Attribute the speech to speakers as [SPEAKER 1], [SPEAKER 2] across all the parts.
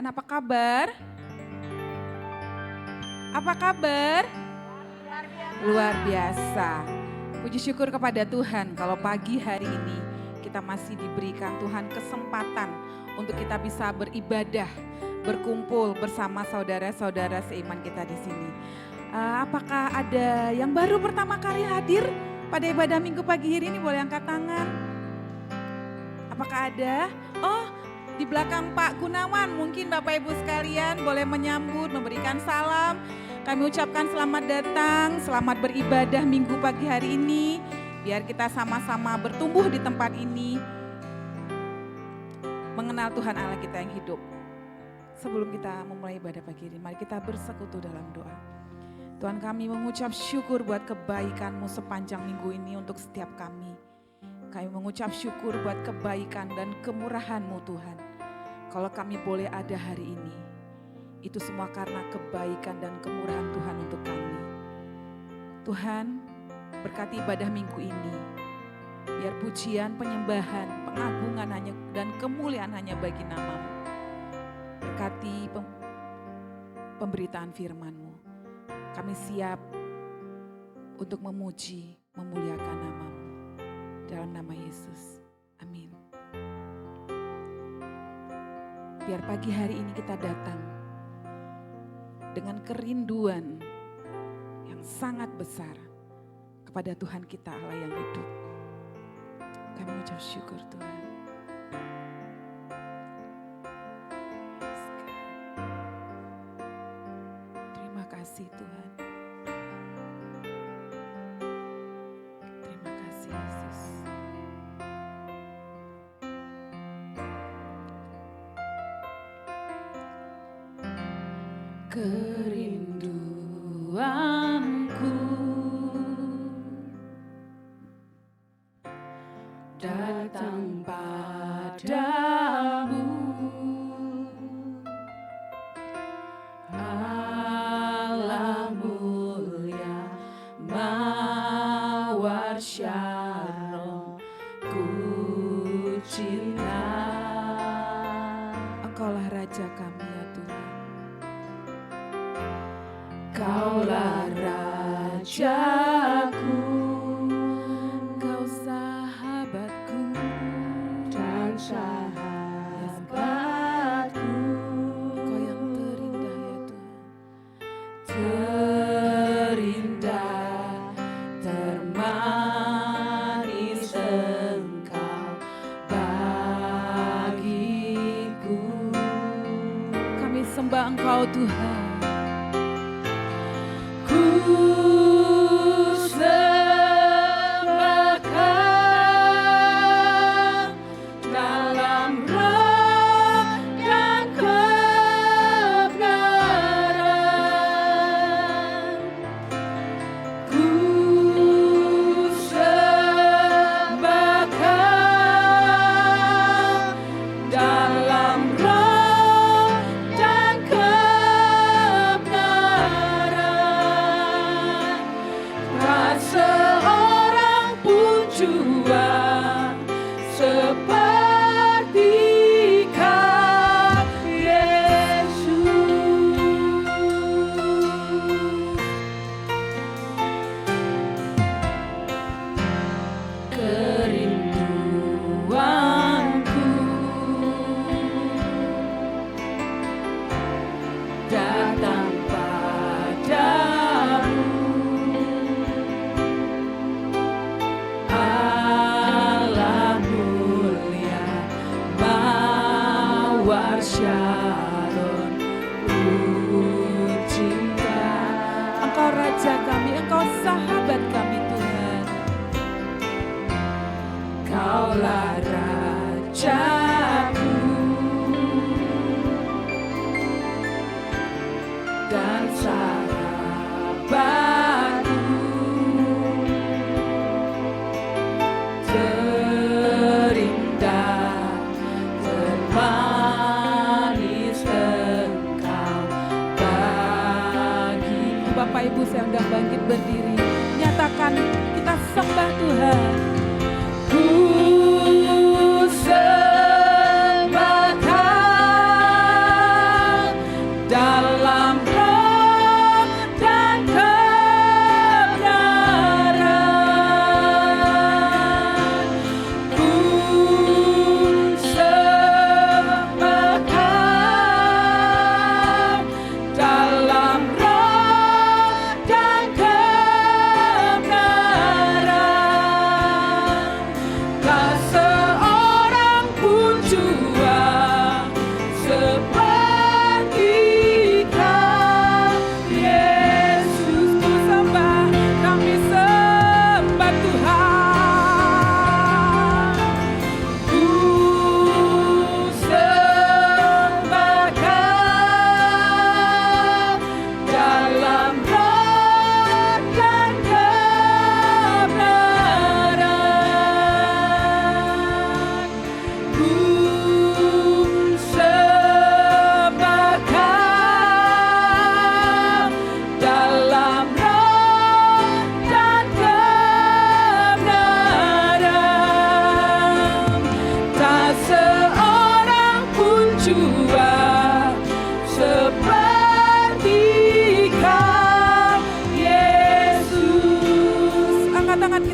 [SPEAKER 1] Tuhan. Apa kabar? Apa kabar? Luar biasa. Puji syukur kepada Tuhan kalau pagi hari ini kita masih diberikan Tuhan kesempatan untuk kita bisa beribadah, berkumpul bersama saudara-saudara seiman kita di sini. Apakah ada yang baru pertama kali hadir pada ibadah minggu pagi hari ini? Boleh angkat tangan. Apakah ada? Oh, di belakang Pak Gunawan, mungkin Bapak Ibu sekalian boleh menyambut, memberikan salam. Kami ucapkan selamat datang, selamat beribadah minggu pagi hari ini. Biar kita sama-sama bertumbuh di tempat ini, mengenal Tuhan Allah kita yang hidup. Sebelum kita memulai ibadah pagi ini, mari kita bersekutu dalam doa. Tuhan, kami mengucap syukur buat kebaikan-Mu sepanjang minggu ini untuk setiap kami. Kami mengucap syukur buat kebaikan dan kemurahan-Mu Tuhan. Kalau kami boleh ada hari ini, itu semua karena kebaikan dan kemurahan Tuhan untuk kami. Tuhan, berkati ibadah minggu ini. Biar pujian, penyembahan, pengagungan hanya dan kemuliaan hanya bagi nama-Mu. Berkati pemberitaan firman-Mu. Kami siap untuk memuji, memuliakan nama-Mu. Dalam nama Yesus. Amin. Biar pagi hari ini kita datang dengan kerinduan yang sangat besar kepada Tuhan kita Allah yang hidup. Kami mengucap syukur Tuhan. Terima kasih Tuhan. Terima kasih Yesus. Kerinduanku datang padamu, Allah mulia mawar syarong, ku cinta. Engkaulah Raja kami ya Tuhan. Kaulah Rajaku, Kau sahabatku dan sahabatku. Kau yang terindah ya Tuhan. Terindah, termanis Engkau bagiku. Kami sembah Engkau Tuhan. Bapak Ibu saya undang bangkit berdiri. Nyatakan kita sembah Tuhan. Ku sembah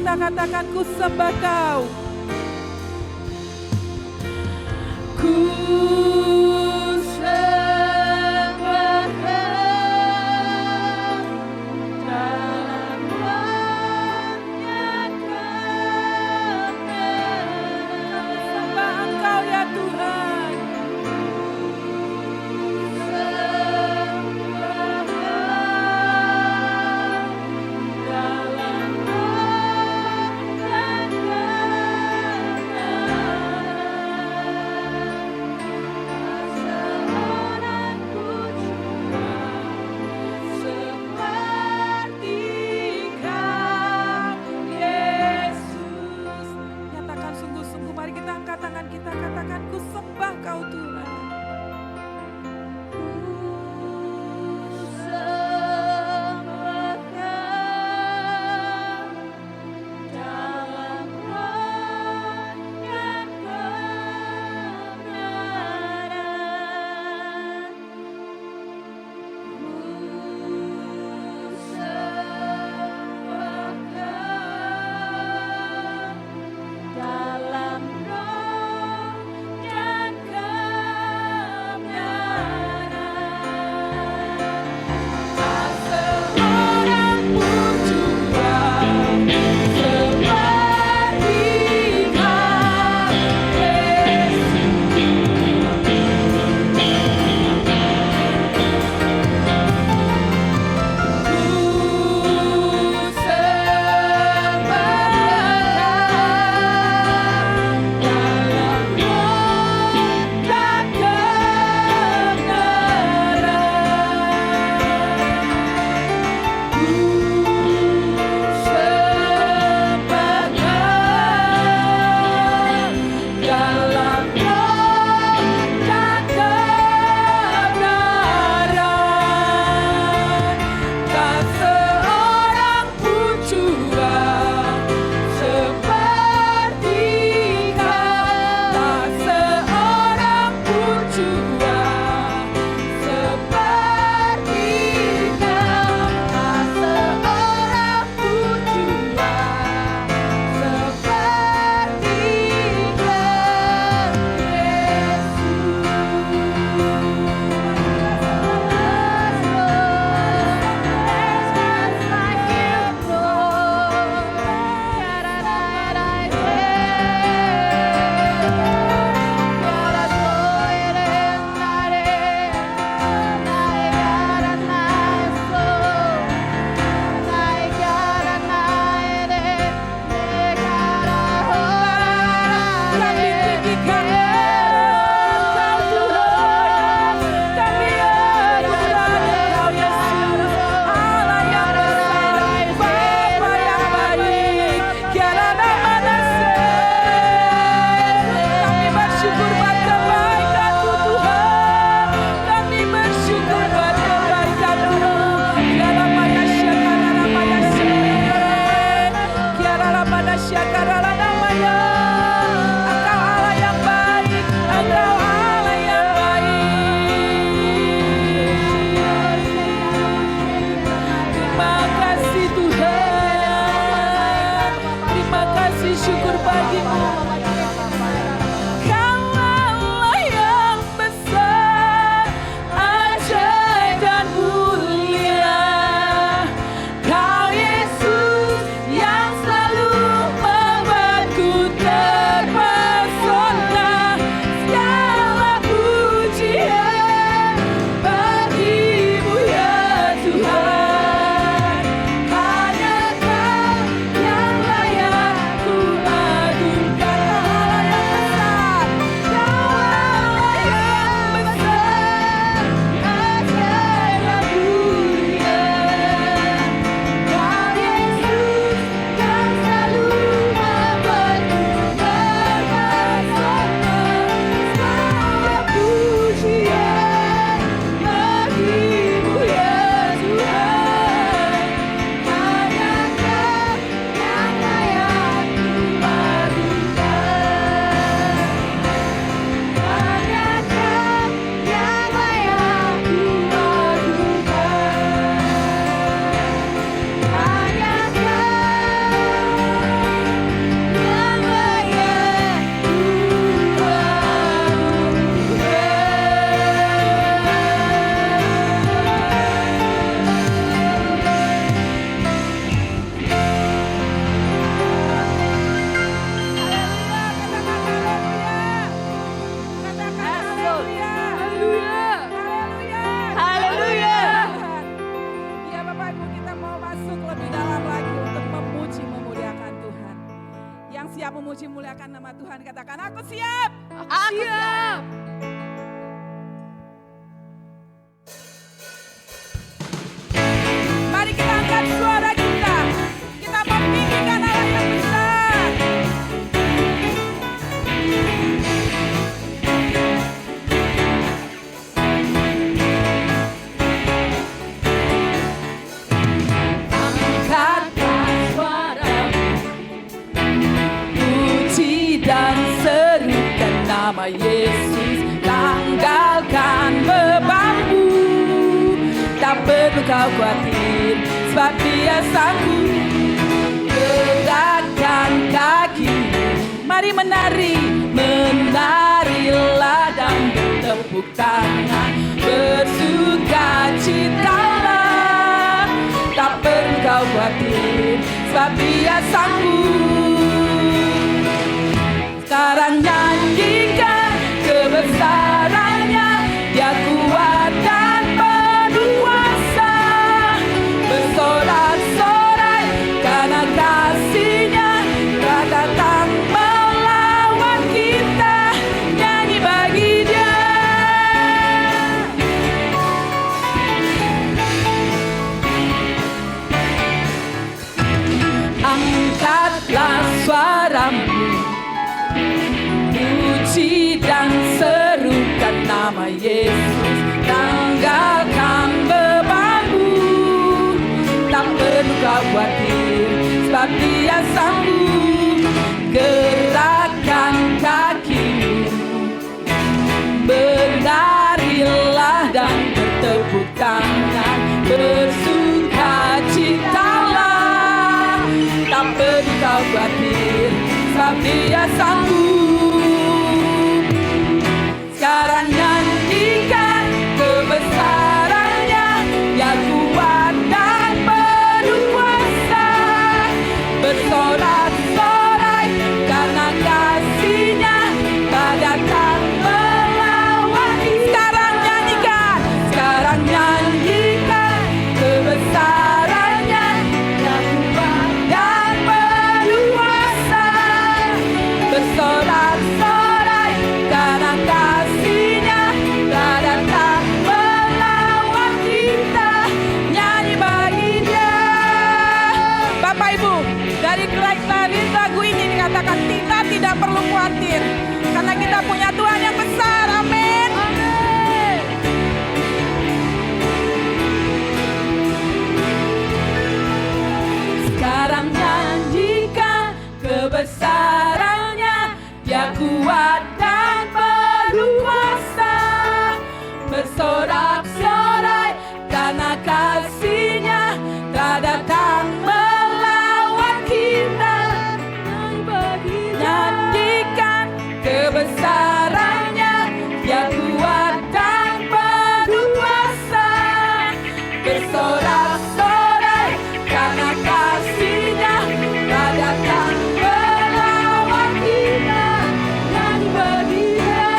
[SPEAKER 1] kita katakan ku sembah Kau. Ku sembah Kau dalam banyak kebenaran. Sembah Engkau ya Tuhan. Sembah Kau dalam banyak kebenaran. Tuhan, katakan aku siap.
[SPEAKER 2] Aku siap.
[SPEAKER 1] Mari kita angkat suara kita. Kita memtinggikan Allah yang besar. Angkatlah suaramu, puji dan serukan nama Yesus. Tanggalkan bebanmu, tak perlu kau khawatir, sebab Dia sanggup. Gerakkan kakimu, mari menari, menarilah dan bertepuk tangan, bersukacitalah, tak perlu kau khawatir, sebab Dia sanggup. Sekarang nyanyikan kebesarannya, Dia kuat dan berkuasa, bersorak-sorai karena kasih-Nya, tak datang melawan kita, nyanyi bagi Dia. Angkatlah suaramu, puji dan serukan nama Yesus. Tanggalkan bebanmu, tak perlu kau khawatir, sebab Dia sanggup. Gerakkan kakimu, bernarilah dan bertepuk tangan, bersukacitalah, tak perlu kau khawatir, sebab Dia sanggup. Sekarang nyanyikan kebesarannya, Dia kuat dan berkuasa, bersorak-sorai karena kasih-Nya, tak datang melawan. Sekarang nyanyikan kebesarannya, Dia kuat dan berkuasa, bersorak-sorai karena kasih-Nya, tak datang melawan kita, nyanyi bagi Dia. Bapak Ibu, dari lirik lagu ini dikatakan kita tidak perlu khawatir, karena kita punya Tuhan yang besar. Amin. Sekarang nyanyikan kebesarannya, Dia kuat dan berkuasa, bersorak-sorai karena kasih-Nya, tak datang melawan kita. Nyanyikan kebesarannya, Dia kuat dan berkuasa, bersorak-sorai karena kasih-Nya, tak datang melawan kita, nyanyi bagi Dia.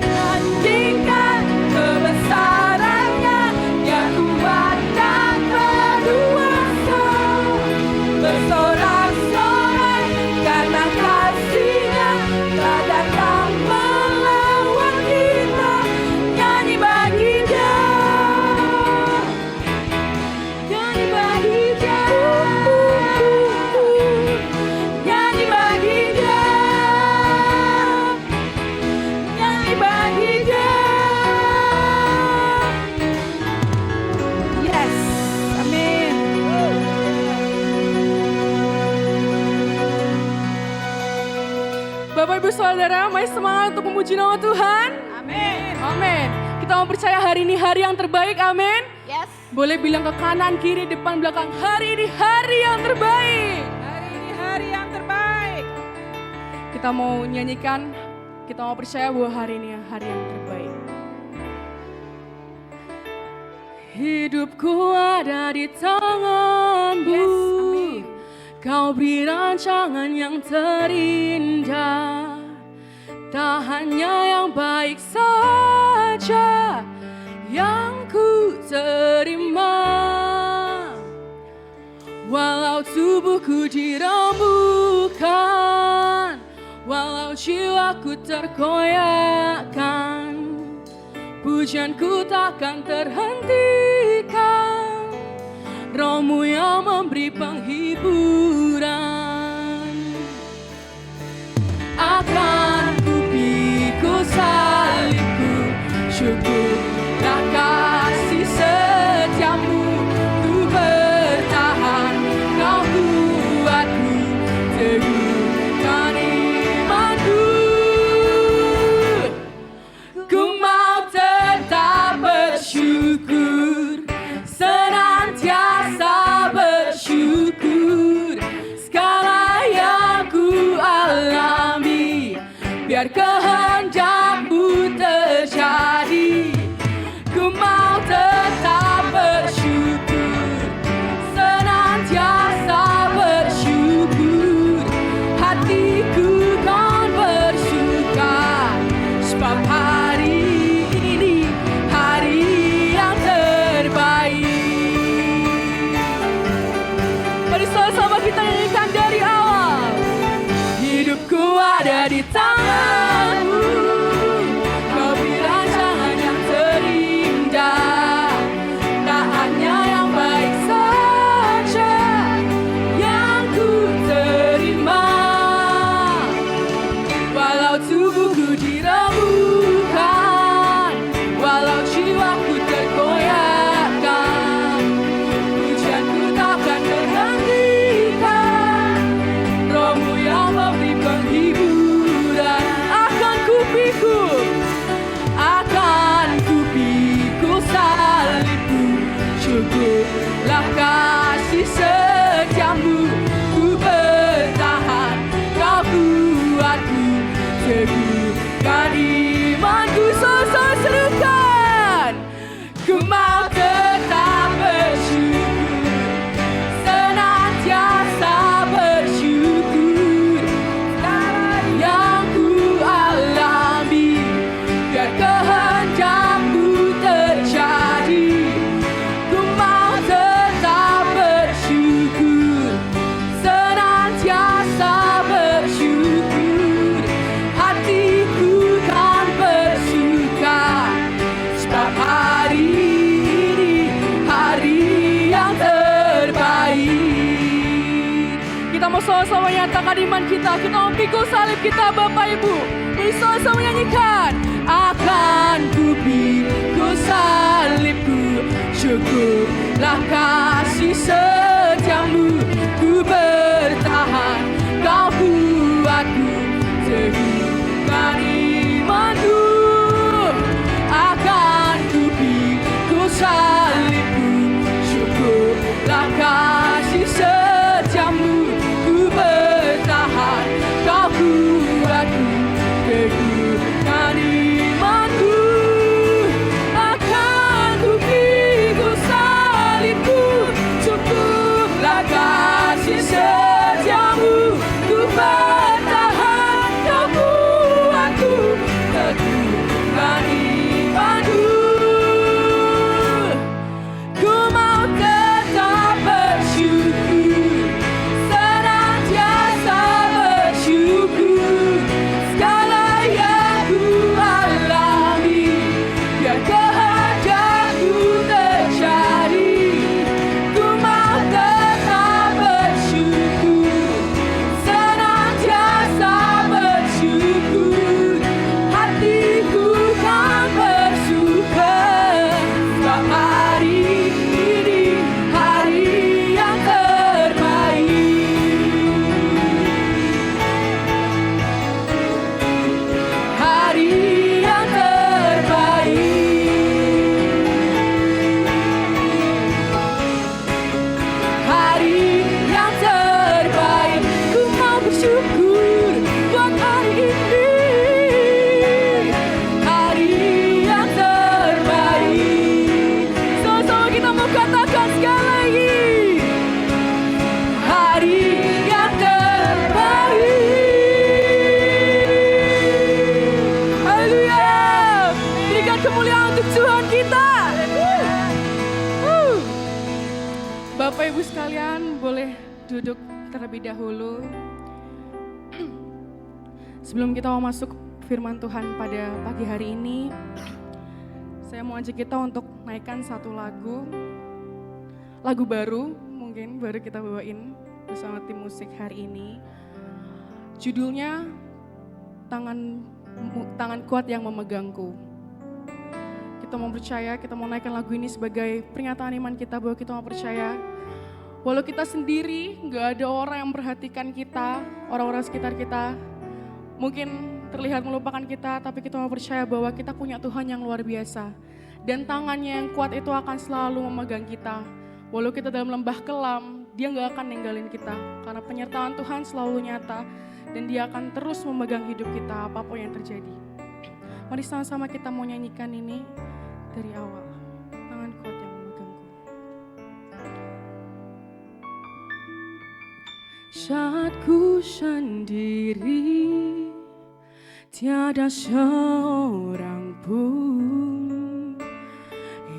[SPEAKER 1] Nyanyikan kebesarannya, Dia kuat dan berkuasa, bersorak-sorai karena kasih-Nya, tak datang melawan kita, nyanyi bagi Dia, nyanyi bagi Dia, nyanyi bagi Dia, nyanyi bagi Dia. Yes, amin.
[SPEAKER 2] Bapak Ibu Saudara, mari semangat untuk memuji nama Tuhan.
[SPEAKER 1] Amin.
[SPEAKER 2] Amin. Kita mau percaya hari ini hari yang terbaik, amin.
[SPEAKER 3] Yes.
[SPEAKER 2] Boleh bilang ke kanan, kiri, depan, belakang, hari ini hari yang terbaik.
[SPEAKER 1] Hari ini hari yang terbaik.
[SPEAKER 2] Kita mau nyanyikan, kita mau percaya bahwa hari ini hari yang terbaik. Hidupku ada di tangan-Mu.
[SPEAKER 1] Yes, amin.
[SPEAKER 2] Kau beri rancangan yang terindah, tak hanya yang baik saja yang ku terima. Walau tubuhku dirembukan jiwaku terkoyakkan, pujianku takkan terhentikan, Roh-Mu yang memberi penghiburan. Akan ku pikul salibku, syukurlah kasih setiamu, ku bertahan, kau kuatku, teguhkan imanku. Ku mau tetap bersyukur, senantiasa bersyukur, segala yang ku alami, biar kehendak-Mu terjadi. Ku mau tetap bersyukur, senantiasa bersyukur, hatiku kan bersuka, sebab hari ini hari yang terbaik. Mari sama-sama kita nyanyikan dari awal. Hidupku ada di tangan-Mu, Kau beri rancangan yang terindah, tak hanya yang baik saja yang ku terima. Walau tubuhku dirembukan, walau jiwaku terkoyakkan, pujianku takkan terhentikan, Roh-Mu yang memberi penghiburan. Akan ku pikul salibku, syukurlah kasih setiamu, ku bertahan, kau kuatku, teguhkan imanku. Sosok serukan, ku mau tetap bersyukur, senantiasa bersyukur, segala yang ku alami, biar kehendak-Mu terjadi. Ku mau tetap bersyukur, senantiasa bersyukur, hatiku kan bersuka, sebab hari ini hari yang terbaik. Kita mau sama-sama nyatakan iman kita mau pikul salib kita, Bapak Ibu. Mari sama-sama nyanyikan. Akan ku pikul salibku, syukurlah kasih setiamu, ku bertahan, kau kuatku, teguhkan imanku. Akan ku pikul salibku, syukurlah kasih setiamu, ku bertahan, kau kuatku, teguhkan imanku. Akan ku pikul salibku, syukurlah kasih setiamu, ku bertahan, kau kuatku, teguhkan imanku. Ku mau tetap bersyukur, senantiasa bersyukur, segala yang ku alami, biar kehendak-Mu terjadi. Ku mau tetap bersyukur, senantiasa bersyukur, hatiku kan bersuka, sebab hari ini hari yang terbaik. Hari yang terbaik. Hari yang terbaik. Ku mau bersyukur buat hari ini. Hari yang terbaik. Sama-sama kita mau katakan sekali lagi. Hari yang terbaik. Haleluya. Berikan kemuliaan untuk Tuhan kita. Bapak Ibu sekalian boleh duduk terlebih dahulu. Sebelum kita mau masuk firman Tuhan pada pagi hari ini, saya mau ajak kita untuk naikkan satu lagu baru, mungkin baru kita bawain bersama tim musik hari ini. Judulnya Tangan Kuat Yang Memegangku. Kita mau percaya, kita mau naikkan lagu ini sebagai pernyataan iman kita bahwa kita mau percaya walau kita sendiri, gak ada orang yang memperhatikan kita, orang-orang sekitar kita mungkin terlihat melupakan kita, tapi kita mau percaya bahwa kita punya Tuhan yang luar biasa. Dan tangannya yang kuat itu akan selalu memegang kita. Walau kita dalam lembah kelam, dia gak akan ninggalin kita. Karena penyertaan Tuhan selalu nyata, dan dia akan terus memegang hidup kita apapun yang terjadi. Mari sama-sama kita mau nyanyikan ini dari awal. Tangan kuat yang memegangku. Saat ku sendiri, tiada seorang pun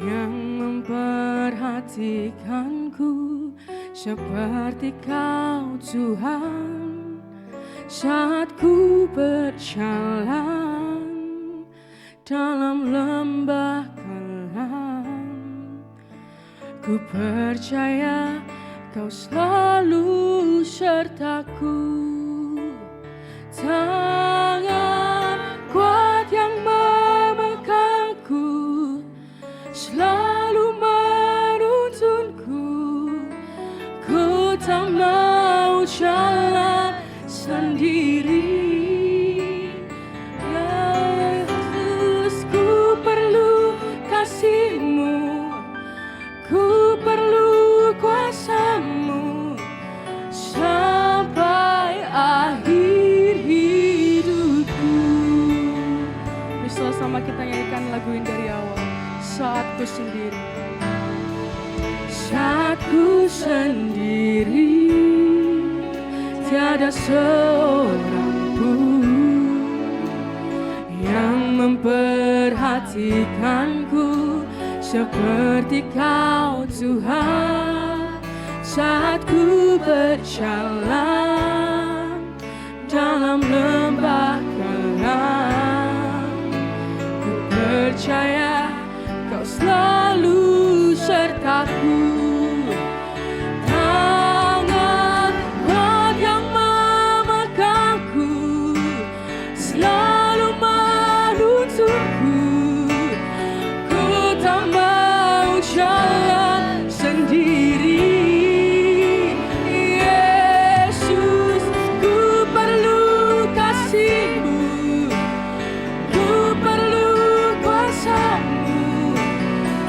[SPEAKER 2] yang memperhatikanku seperti Kau Tuhan. Saat ku berjalan dalam lembah kelam, ku percaya Kau selalu sertaku. Tangan kuat yang memegangku selalu menuntunku. Ku tak mau jalan sendiri. Yesus, ku perlu kasih-Mu, ku perlu kuasa-Mu sampai akhir hidupku. Bisa sama kita nyanyikan lagu ini dari awal. Saat ku sendiri, saat ku sendiri, tiada seorang pun yang memperhatikanku seperti Kau Tuhan. Saat ku berjalan dalam lembah kelam, ku percaya Kau selalu sertaku. Tangan kuat yang memegangku selalu menuntunku. Ku tak mau jalan sendiri. Yesus, ku perlu kasih-Mu, ku perlu kuasa-Mu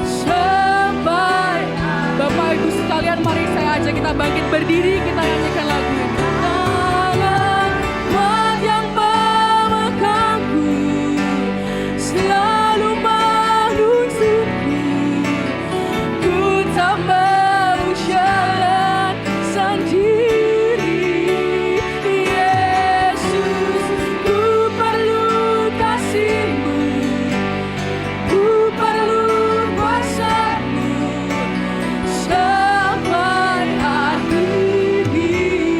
[SPEAKER 2] sampai. Bapak Ibu sekalian, mari saya ajak kita bangkit berdiri, kita nyanyikan lagu ini. Tangan kuat yang memegangku selalu menuntunku. Ku tak mau jalan sendiri. Yesus, ku perlu kasih-Mu, ku perlu kuasa-Mu sampai akhir hidup.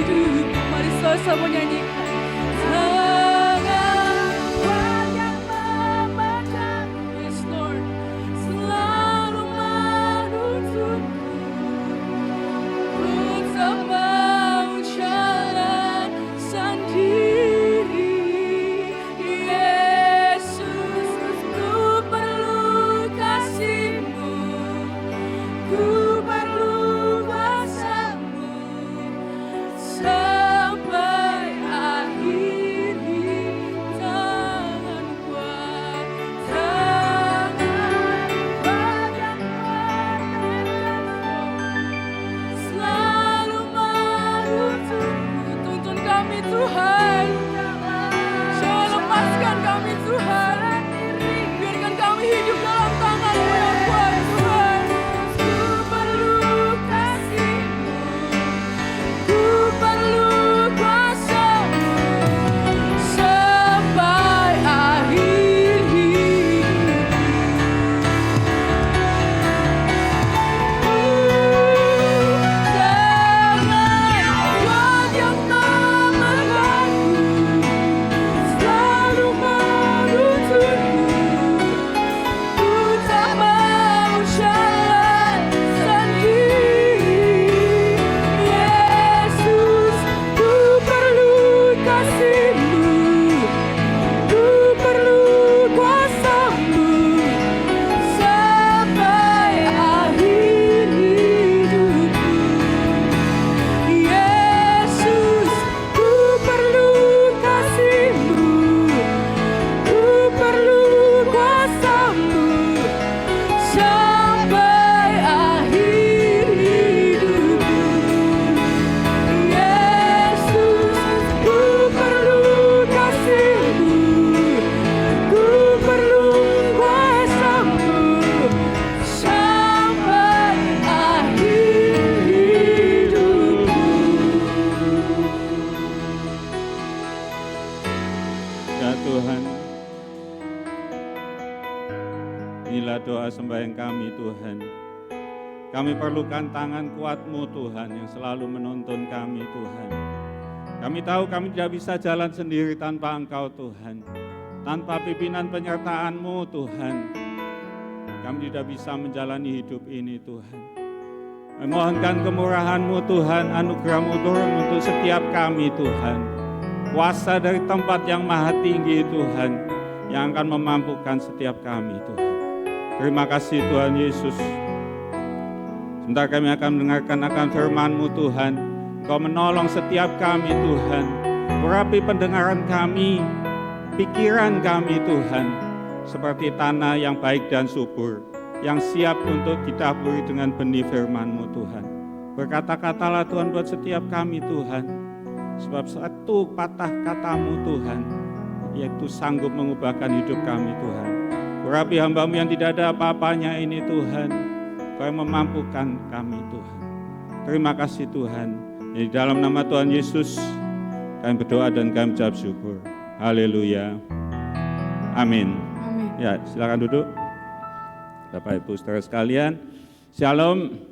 [SPEAKER 3] doa sembahyang kami Tuhan. Kami perlukan tangan kuat-Mu Tuhan yang selalu menuntun kami Tuhan. Kami tahu kami tidak bisa jalan sendiri tanpa Engkau Tuhan. Tanpa pimpinan penyertaan-Mu Tuhan, kami tidak bisa menjalani hidup ini Tuhan. Memohonkan kemurahan-Mu Tuhan, anugerah-Mu turun untuk setiap kami Tuhan. Kuasa dari tempat yang maha tinggi Tuhan, yang akan memampukan setiap kami Tuhan. Terima kasih Tuhan Yesus. Sebentar kami akan mendengarkan akan firman-Mu Tuhan. Kau menolong setiap kami Tuhan. Urapi pendengaran kami, pikiran kami Tuhan. Seperti tanah yang baik dan subur, yang siap untuk ditaburi dengan benih firman-Mu Tuhan. Berkata-katalah Tuhan buat setiap kami Tuhan. Sebab satu patah kata-Mu Tuhan, yaitu sanggup mengubahkan hidup kami Tuhan. Urapi hamba-Mu yang tidak ada apa-apanya ini Tuhan. Kau yang memampukan kami Tuhan. Terima kasih Tuhan. Di dalam nama Tuhan Yesus kami berdoa dan kami ucap syukur. Haleluya. Amin.
[SPEAKER 2] Amin.
[SPEAKER 3] Ya, silakan duduk. Bapak Ibu saudara sekalian, Shalom.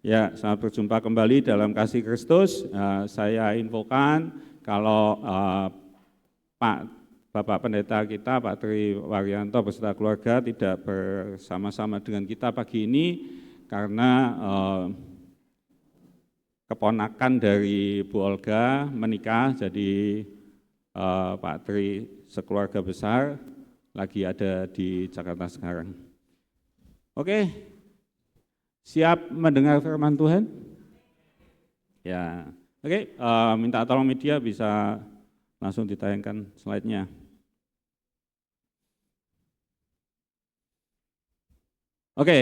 [SPEAKER 3] Ya, selamat berjumpa kembali dalam kasih Kristus. Saya infokan kalau Bapak Pendeta kita, Pak Tri Waryanto beserta keluarga tidak bersama-sama dengan kita pagi ini karena keponakan dari Bu Olga menikah, jadi Pak Tri sekeluarga besar lagi ada di Jakarta sekarang. Oke, siap mendengar firman Tuhan? Ya, oke, minta tolong media bisa langsung ditayangkan slide-nya. Oke,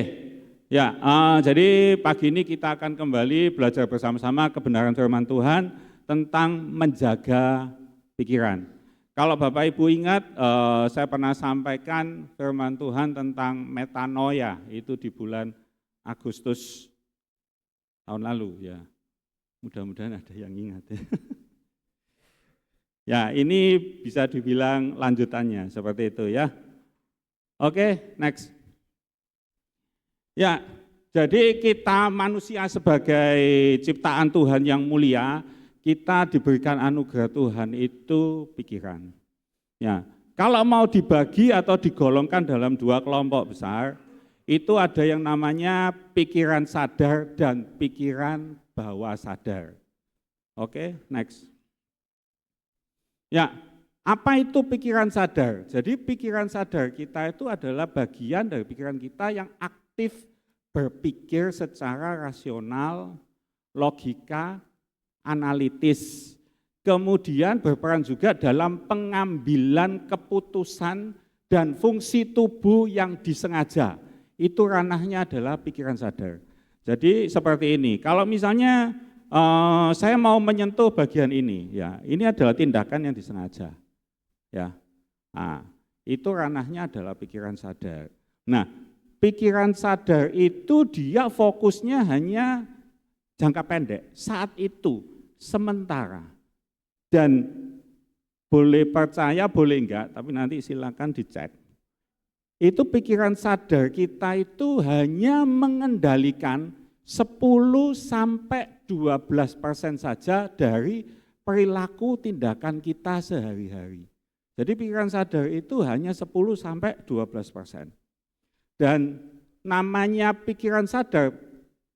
[SPEAKER 3] ya, jadi pagi ini kita akan kembali belajar bersama-sama kebenaran firman Tuhan tentang menjaga pikiran. Kalau Bapak Ibu ingat, saya pernah sampaikan firman Tuhan tentang metanoia, itu di bulan Agustus tahun lalu ya. Mudah-mudahan ada yang ingat ya. Ya, ini bisa dibilang lanjutannya seperti itu ya. Oke, next. Ya, jadi kita manusia sebagai ciptaan Tuhan yang mulia, kita diberikan anugerah Tuhan itu pikiran. Ya, kalau mau dibagi atau digolongkan dalam dua kelompok besar, itu ada yang namanya pikiran sadar dan pikiran bawah sadar. Oke, next. Ya, apa itu pikiran sadar? Jadi pikiran sadar kita itu adalah bagian dari pikiran kita yang aktif berpikir secara rasional, logika, analitis. Kemudian berperan juga dalam pengambilan keputusan dan fungsi tubuh yang disengaja. Itu ranahnya adalah pikiran sadar. Jadi seperti ini, kalau misalnya saya mau menyentuh bagian ini, ya ini adalah tindakan yang disengaja. Ya, nah, itu ranahnya adalah pikiran sadar. Nah, pikiran sadar itu dia fokusnya hanya jangka pendek, saat itu, sementara. Dan boleh percaya, boleh enggak, tapi nanti silakan dicek. Itu pikiran sadar kita itu hanya mengendalikan 10-12% saja dari perilaku tindakan kita sehari-hari. Jadi pikiran sadar itu hanya 10-12%. Dan namanya pikiran sadar,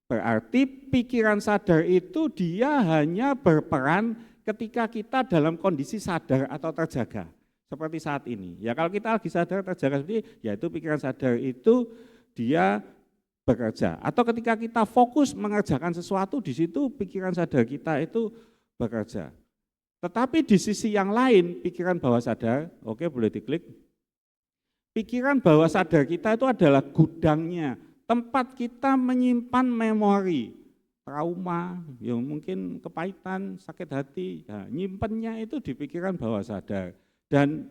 [SPEAKER 3] berarti pikiran sadar itu dia hanya berperan ketika kita dalam kondisi sadar atau terjaga. Seperti saat ini. Ya kalau kita lagi sadar terjaga seperti yaitu pikiran sadar itu dia bekerja. Atau ketika kita fokus mengerjakan sesuatu, di situ pikiran sadar kita itu bekerja. Tetapi di sisi yang lain, pikiran bawah sadar, oke boleh diklik. Pikiran bawah sadar kita itu adalah gudangnya, tempat kita menyimpan memori, trauma, yang mungkin kepahitan, sakit hati, ya, nyimpennya itu di pikiran bawah sadar. Dan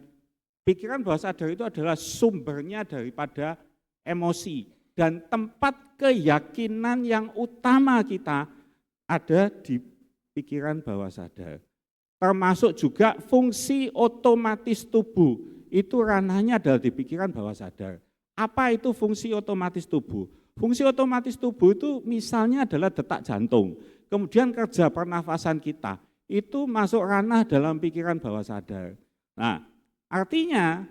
[SPEAKER 3] pikiran bawah sadar itu adalah sumbernya daripada emosi. Dan tempat keyakinan yang utama kita ada di pikiran bawah sadar. Termasuk juga fungsi otomatis tubuh itu ranahnya adalah di pikiran bawah sadar. Apa itu fungsi otomatis tubuh? Fungsi otomatis tubuh itu misalnya adalah detak jantung, kemudian kerja pernafasan kita, itu masuk ranah dalam pikiran bawah sadar. Nah, artinya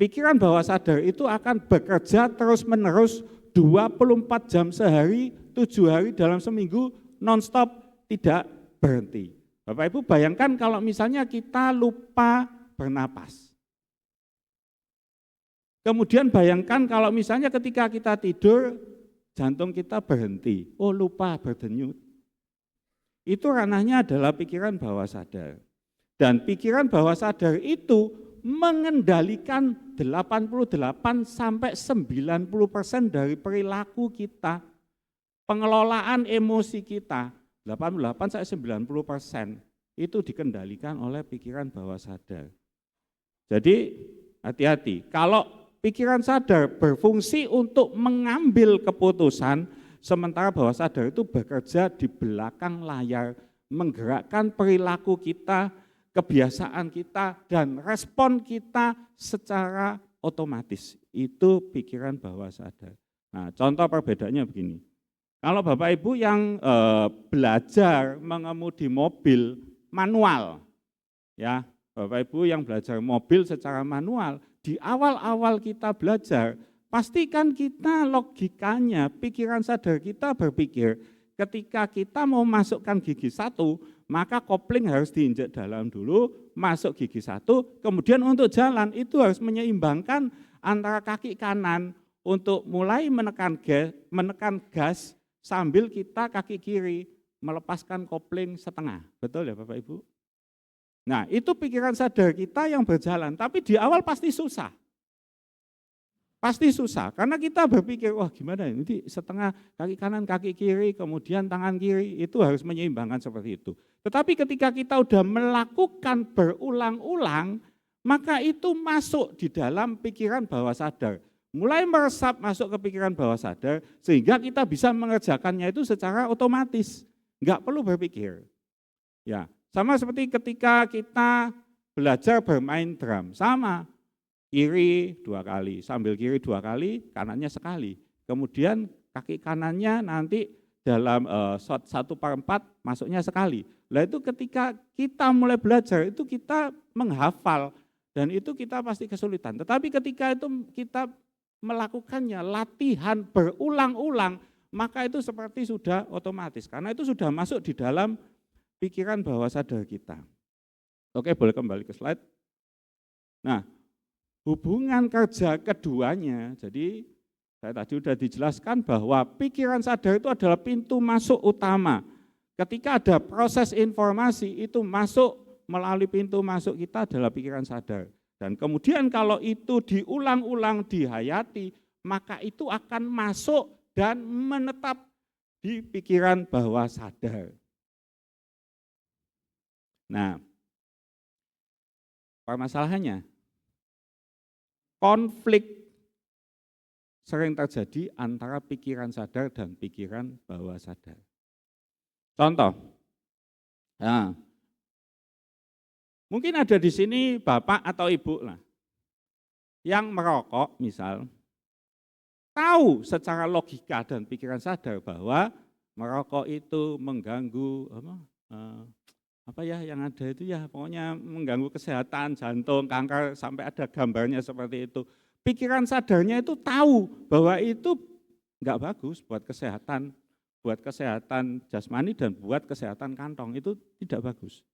[SPEAKER 3] pikiran bawah sadar itu akan bekerja terus-menerus 24 jam sehari, 7 hari dalam seminggu, non-stop, tidak berhenti. Bapak Ibu bayangkan kalau misalnya kita lupa bernapas. Kemudian bayangkan kalau misalnya ketika kita tidur, jantung kita berhenti, lupa berdenyut. Itu ranahnya adalah pikiran bawah sadar. Dan pikiran bawah sadar itu mengendalikan 88 sampai 90% dari perilaku kita, pengelolaan emosi kita, 88 sampai 90% itu dikendalikan oleh pikiran bawah sadar. Jadi hati-hati, kalau pikiran sadar berfungsi untuk mengambil keputusan, sementara bawah sadar itu bekerja di belakang layar, menggerakkan perilaku kita, kebiasaan kita, dan respon kita secara otomatis. Itu pikiran bawah sadar. Nah, contoh perbedaannya begini. Kalau Bapak Ibu yang belajar mengemudi mobil manual, ya Bapak Ibu yang belajar mobil secara manual, di awal-awal kita belajar, pastikan kita logikanya, pikiran sadar kita berpikir, ketika kita mau masukkan gigi satu, maka kopling harus diinjak dalam dulu, masuk gigi satu, kemudian untuk jalan itu harus menyeimbangkan antara kaki kanan untuk mulai menekan gas sambil kita kaki kiri melepaskan kopling setengah. Betul ya Bapak Ibu? Nah, itu pikiran sadar kita yang berjalan, tapi di awal pasti susah. Pasti susah, karena kita berpikir, wah gimana ini setengah kaki kanan, kaki kiri, kemudian tangan kiri, itu harus menyeimbangkan seperti itu. Tetapi ketika kita sudah melakukan berulang-ulang, maka itu masuk di dalam pikiran bawah sadar. Mulai meresap masuk ke pikiran bawah sadar, sehingga kita bisa mengerjakannya itu secara otomatis, enggak perlu berpikir. Ya, sama seperti ketika kita belajar bermain drum, sama. Kiri 2 kali, sambil kiri 2 kali, kanannya sekali. Kemudian kaki kanannya nanti dalam 1/4 masuknya sekali. Nah itu ketika kita mulai belajar, itu kita menghafal, dan itu kita pasti kesulitan. Tetapi ketika itu kita melakukannya, latihan berulang-ulang, maka itu seperti sudah otomatis. Karena itu sudah masuk di dalam pikiran bawah sadar kita. Oke, boleh kembali ke slide. Nah, hubungan kerja keduanya, jadi saya tadi sudah dijelaskan bahwa pikiran sadar itu adalah pintu masuk utama. Ketika ada proses informasi itu masuk melalui pintu masuk kita adalah pikiran sadar. Dan kemudian kalau itu diulang-ulang dihayati, maka itu akan masuk dan menetap di pikiran bawah sadar. Nah, permasalahannya, konflik sering terjadi antara pikiran sadar dan pikiran bawah sadar. Contoh, nah, mungkin ada di sini bapak atau ibu lah, yang merokok misal, tahu secara logika dan pikiran sadar bahwa merokok itu mengganggu apa ya yang ada itu ya pokoknya mengganggu kesehatan jantung, kanker, sampai ada gambarnya seperti itu. Pikiran sadarnya itu tahu bahwa itu enggak bagus buat kesehatan jasmani dan buat kesehatan kantong, itu tidak bagus.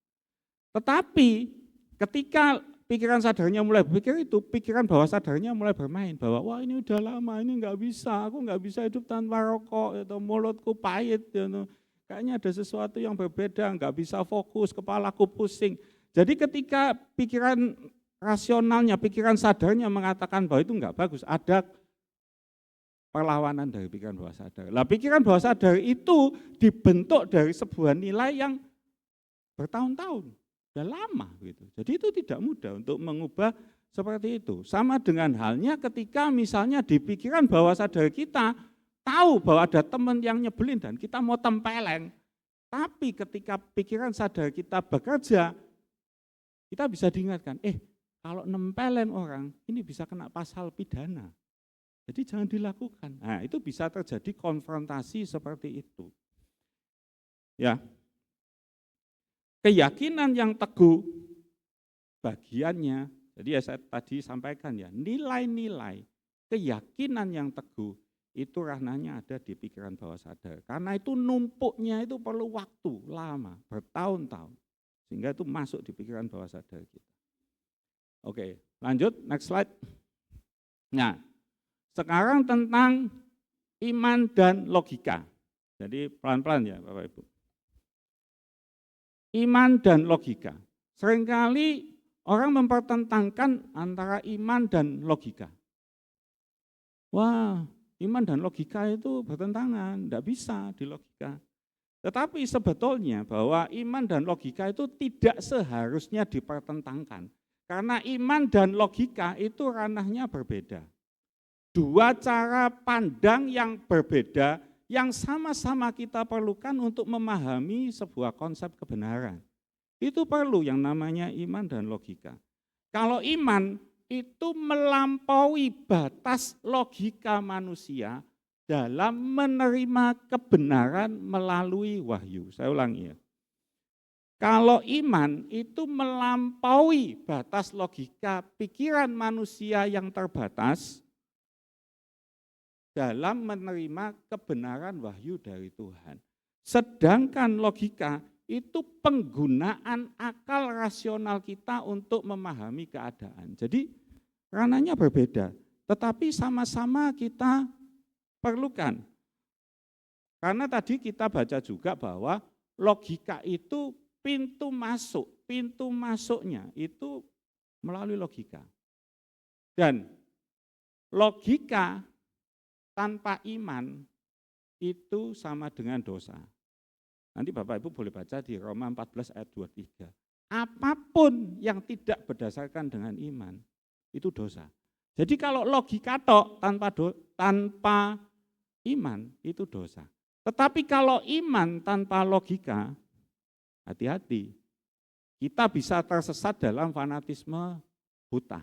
[SPEAKER 3] Tetapi ketika pikiran sadarnya mulai berpikir itu, pikiran bawah sadarnya mulai bermain bahwa wah ini udah lama, ini enggak bisa, aku enggak bisa hidup tanpa rokok, atau mulutku pahit, kayaknya ada sesuatu yang berbeda, enggak bisa fokus, kepalaku pusing. Jadi ketika pikiran rasionalnya, pikiran sadarnya mengatakan bahwa itu enggak bagus, ada perlawanan dari pikiran bawah sadar. Lah pikiran bawah sadar itu dibentuk dari sebuah nilai yang bertahun-tahun, sudah lama gitu. Jadi itu tidak mudah untuk mengubah seperti itu. Sama dengan halnya ketika misalnya di pikiran bawah sadar kita tahu bahwa ada teman yang nyebelin dan kita mau tempeleng. Tapi ketika pikiran sadar kita bekerja, kita bisa diingatkan, kalau nempelin orang, ini bisa kena pasal pidana. Jadi jangan dilakukan. Nah, itu bisa terjadi konfrontasi seperti itu. Ya. Keyakinan yang teguh bagiannya, jadi ya saya tadi sampaikan ya, nilai-nilai keyakinan yang teguh itu ranahnya ada di pikiran bawah sadar. Karena itu numpuknya itu perlu waktu lama, bertahun-tahun. Sehingga itu masuk di pikiran bawah sadar kita. Oke, lanjut, next slide. Nah, sekarang tentang iman dan logika. Jadi pelan-pelan ya Bapak Ibu. Iman dan logika. Seringkali orang mempertentangkan antara iman dan logika. Wah, iman dan logika itu bertentangan, tidak bisa di logika. Tetapi sebetulnya bahwa iman dan logika itu tidak seharusnya dipertentangkan. Karena iman dan logika itu ranahnya berbeda. Dua cara pandang yang berbeda yang sama-sama kita perlukan untuk memahami sebuah konsep kebenaran. Itu perlu yang namanya iman dan logika. Kalau iman itu melampaui batas logika manusia dalam menerima kebenaran melalui wahyu. Saya ulangi ya. Kalau iman itu melampaui batas logika pikiran manusia yang terbatas dalam menerima kebenaran wahyu dari Tuhan. Sedangkan logika itu penggunaan akal rasional kita untuk memahami keadaan. Jadi ranahnya berbeda, tetapi sama-sama kita perlukan. Karena tadi kita baca juga bahwa logika itu pintu masuknya itu melalui logika. Dan logika tanpa iman itu sama dengan dosa. Nanti Bapak Ibu boleh baca di Roma 14 ayat 23. Apapun yang tidak berdasarkan dengan iman itu dosa. Jadi kalau logika tok tanpa iman itu dosa. Tetapi kalau iman tanpa logika, hati-hati. Kita bisa tersesat dalam fanatisme buta.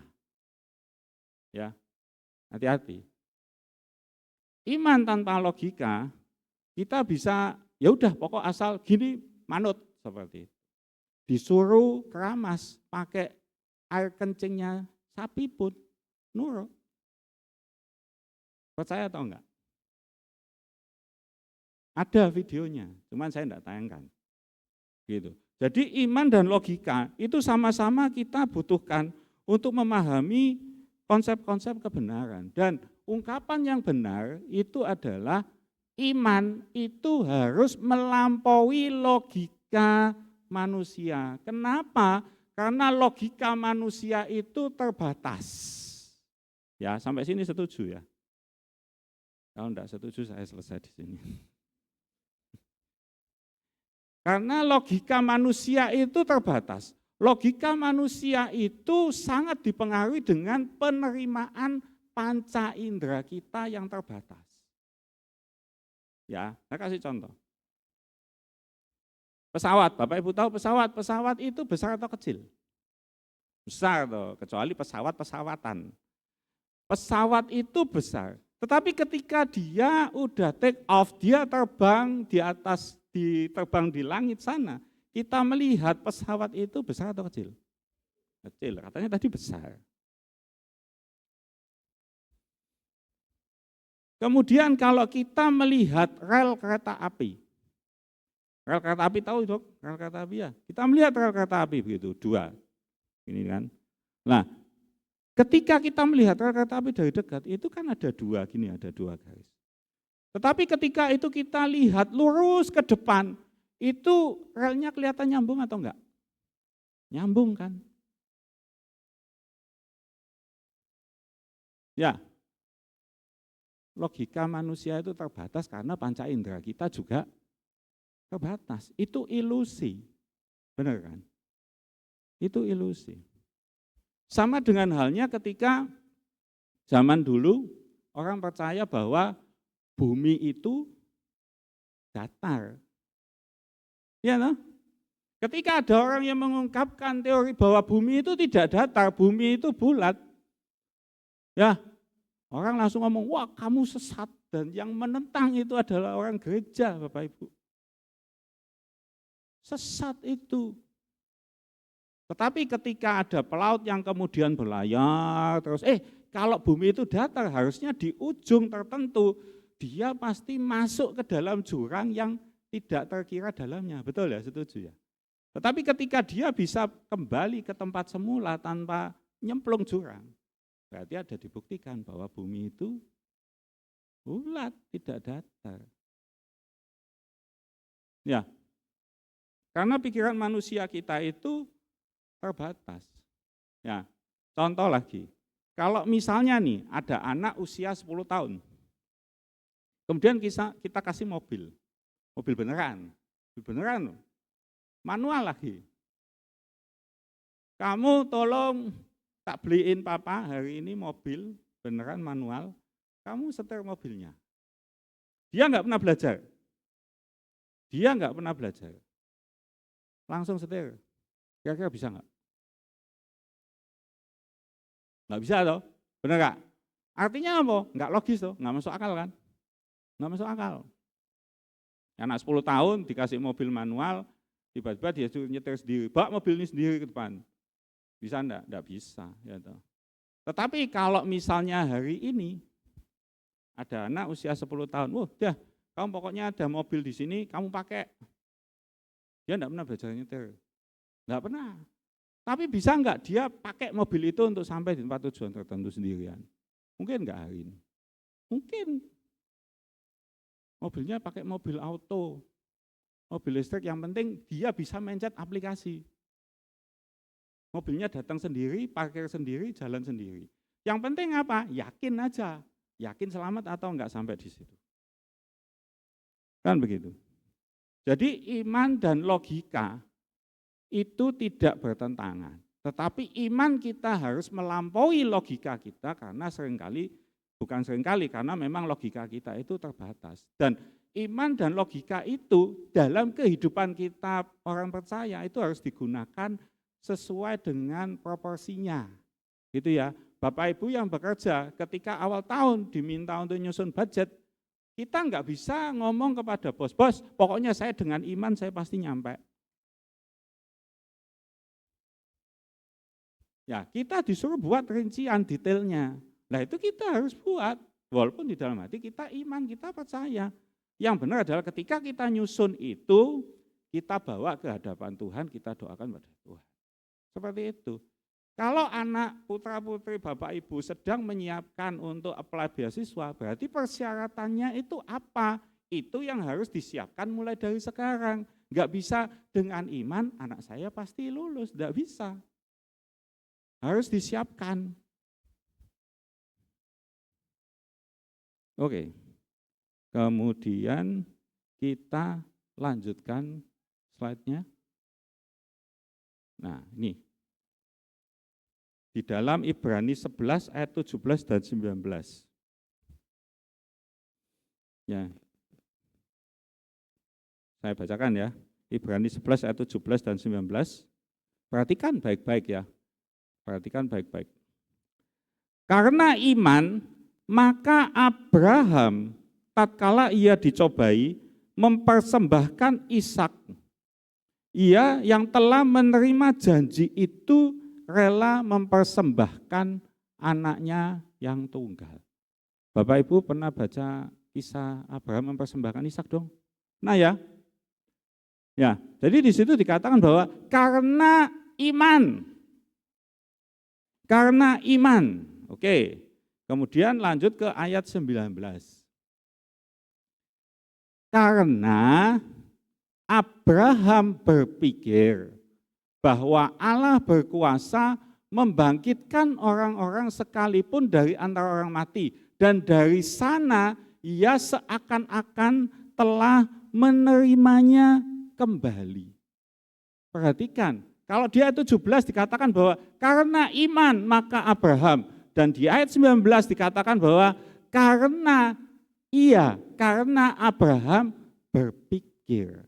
[SPEAKER 3] Ya. Hati-hati. Iman tanpa logika, kita bisa ya udah pokok asal gini manut seperti itu. Disuruh keramas pakai air kencingnya sapi pun nurut. Percaya atau enggak? Ada videonya, cuman saya enggak tayangkan. Gitu. Jadi iman dan logika itu sama-sama kita butuhkan untuk memahami konsep-konsep kebenaran. Dan ungkapan yang benar itu adalah iman itu harus melampaui logika manusia. Kenapa? Karena logika manusia itu terbatas. Ya, sampai sini setuju ya. Kalau enggak setuju saya selesai di sini. Karena logika manusia itu terbatas. Logika manusia itu sangat dipengaruhi dengan penerimaan panca indera kita yang terbatas. Ya, saya kasih contoh. Pesawat, Bapak Ibu tahu pesawat itu besar atau kecil? Besar toh, kecuali pesawat-pesawatan. Pesawat itu besar, tetapi ketika dia udah take off, dia terbang di atas, terbang di langit sana, kita melihat pesawat itu besar atau kecil? Kecil, katanya tadi besar. Kemudian kalau kita melihat rel kereta api tahu dok, rel kereta api ya. Kita melihat rel kereta api begitu, dua, ini kan. Nah, ketika kita melihat rel kereta api dari dekat, itu kan ada dua, gini ada dua garis. Tetapi ketika itu kita lihat lurus ke depan, itu relnya kelihatan nyambung atau enggak? Nyambung kan? Ya, logika manusia itu terbatas karena panca indera kita juga terbatas. Itu ilusi, benar kan? Itu ilusi. Sama dengan halnya ketika zaman dulu orang percaya bahwa bumi itu datar. Ya, no? Ketika ada orang yang mengungkapkan teori bahwa bumi itu tidak datar, bumi itu bulat, ya orang langsung ngomong, wah kamu sesat. Dan yang menentang itu adalah orang gereja, Bapak Ibu. Sesat itu. Tetapi ketika ada pelaut yang kemudian berlayar, terus kalau bumi itu datar, harusnya di ujung tertentu, dia pasti masuk ke dalam jurang yang tidak terkira dalamnya. Betul ya, setuju ya? Tetapi ketika dia bisa kembali ke tempat semula tanpa nyemplung jurang, berarti ada dibuktikan bahwa bumi itu bulat, tidak datar. Ya, karena pikiran manusia kita itu terbatas. Ya, contoh lagi, kalau misalnya nih ada anak usia 10 tahun, kemudian kita kasih mobil beneran, manual lagi. Kamu tolong tak beliin papa hari ini mobil beneran manual, kamu setir mobilnya. Dia nggak pernah belajar. Langsung setir. Kira-kira bisa nggak? Nggak bisa toh, bener nggak? Artinya apa? Nggak logis toh, nggak masuk akal kan? Nggak masuk akal. Anak 10 tahun dikasih mobil manual, tiba-tiba dia suruh nyetir sendiri, bawa mobil ini sendiri ke depan. Bisa enggak? Enggak bisa. Ya toh. Tetapi kalau misalnya hari ini ada anak usia 10 tahun, dah, kamu pokoknya ada mobil di sini, kamu pakai. Dia enggak pernah belajar nyetir. Enggak pernah. Tapi bisa enggak dia pakai mobil itu untuk sampai di tempat tujuan tertentu sendirian? Mungkin enggak hari ini. Mungkin. Mobilnya pakai mobil auto, mobil listrik, yang penting dia bisa mencet aplikasi. Mobilnya datang sendiri, parkir sendiri, jalan sendiri. Yang penting apa? Yakin aja, yakin selamat atau enggak sampai di situ. Kan begitu. Jadi iman dan logika itu tidak bertentangan. Tetapi iman kita harus melampaui logika kita karena karena memang logika kita itu terbatas. Dan iman dan logika itu dalam kehidupan kita orang percaya itu harus digunakan sesuai dengan proporsinya. Gitu ya. Bapak Ibu yang bekerja ketika awal tahun diminta untuk nyusun budget, kita nggak bisa ngomong kepada bos, pokoknya saya dengan iman saya pasti nyampe. Ya, kita disuruh buat rincian detailnya. Nah itu kita harus buat, walaupun di dalam hati kita iman, kita percaya. Yang benar adalah ketika kita nyusun itu, kita bawa ke hadapan Tuhan, kita doakan pada Tuhan. Seperti itu. Kalau anak putra-putri Bapak Ibu sedang menyiapkan untuk apply beasiswa, berarti persyaratannya itu apa? Itu yang harus disiapkan mulai dari sekarang. Enggak bisa dengan iman, anak saya pasti lulus, enggak bisa. Harus disiapkan. Oke, kemudian kita lanjutkan slide-nya. Nah ini, di dalam Ibrani 11 ayat 17 dan 19. Ya, saya bacakan ya, Ibrani 11 ayat 17 dan 19. Perhatikan baik-baik ya, perhatikan baik-baik. Karena iman, maka Abraham tatkala ia dicobai mempersembahkan Ishak. Ia yang telah menerima janji itu rela mempersembahkan anaknya yang tunggal. Bapak Ibu pernah baca kisah Abraham mempersembahkan Ishak dong? Nah ya. Ya, jadi di situ dikatakan bahwa karena iman. Karena iman. Oke. Kemudian lanjut ke ayat 19. Karena Abraham berpikir bahwa Allah berkuasa membangkitkan orang-orang sekalipun dari antara orang mati. Dan dari sana ia seakan-akan telah menerimanya kembali. Perhatikan, kalau di ayat 17 dikatakan bahwa karena iman maka Abraham. Dan di ayat 19 dikatakan bahwa karena Abraham berpikir.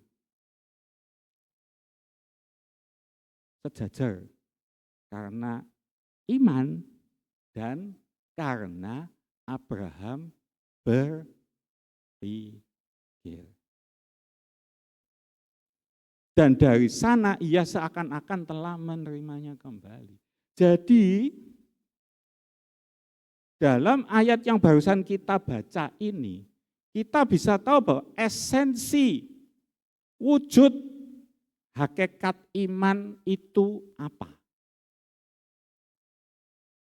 [SPEAKER 3] sejajar karena iman dan karena Abraham berpikir. Dan dari sana ia seakan-akan telah menerimanya kembali. Jadi dalam ayat yang barusan kita baca ini, kita bisa tahu bahwa esensi wujud hakikat iman itu apa.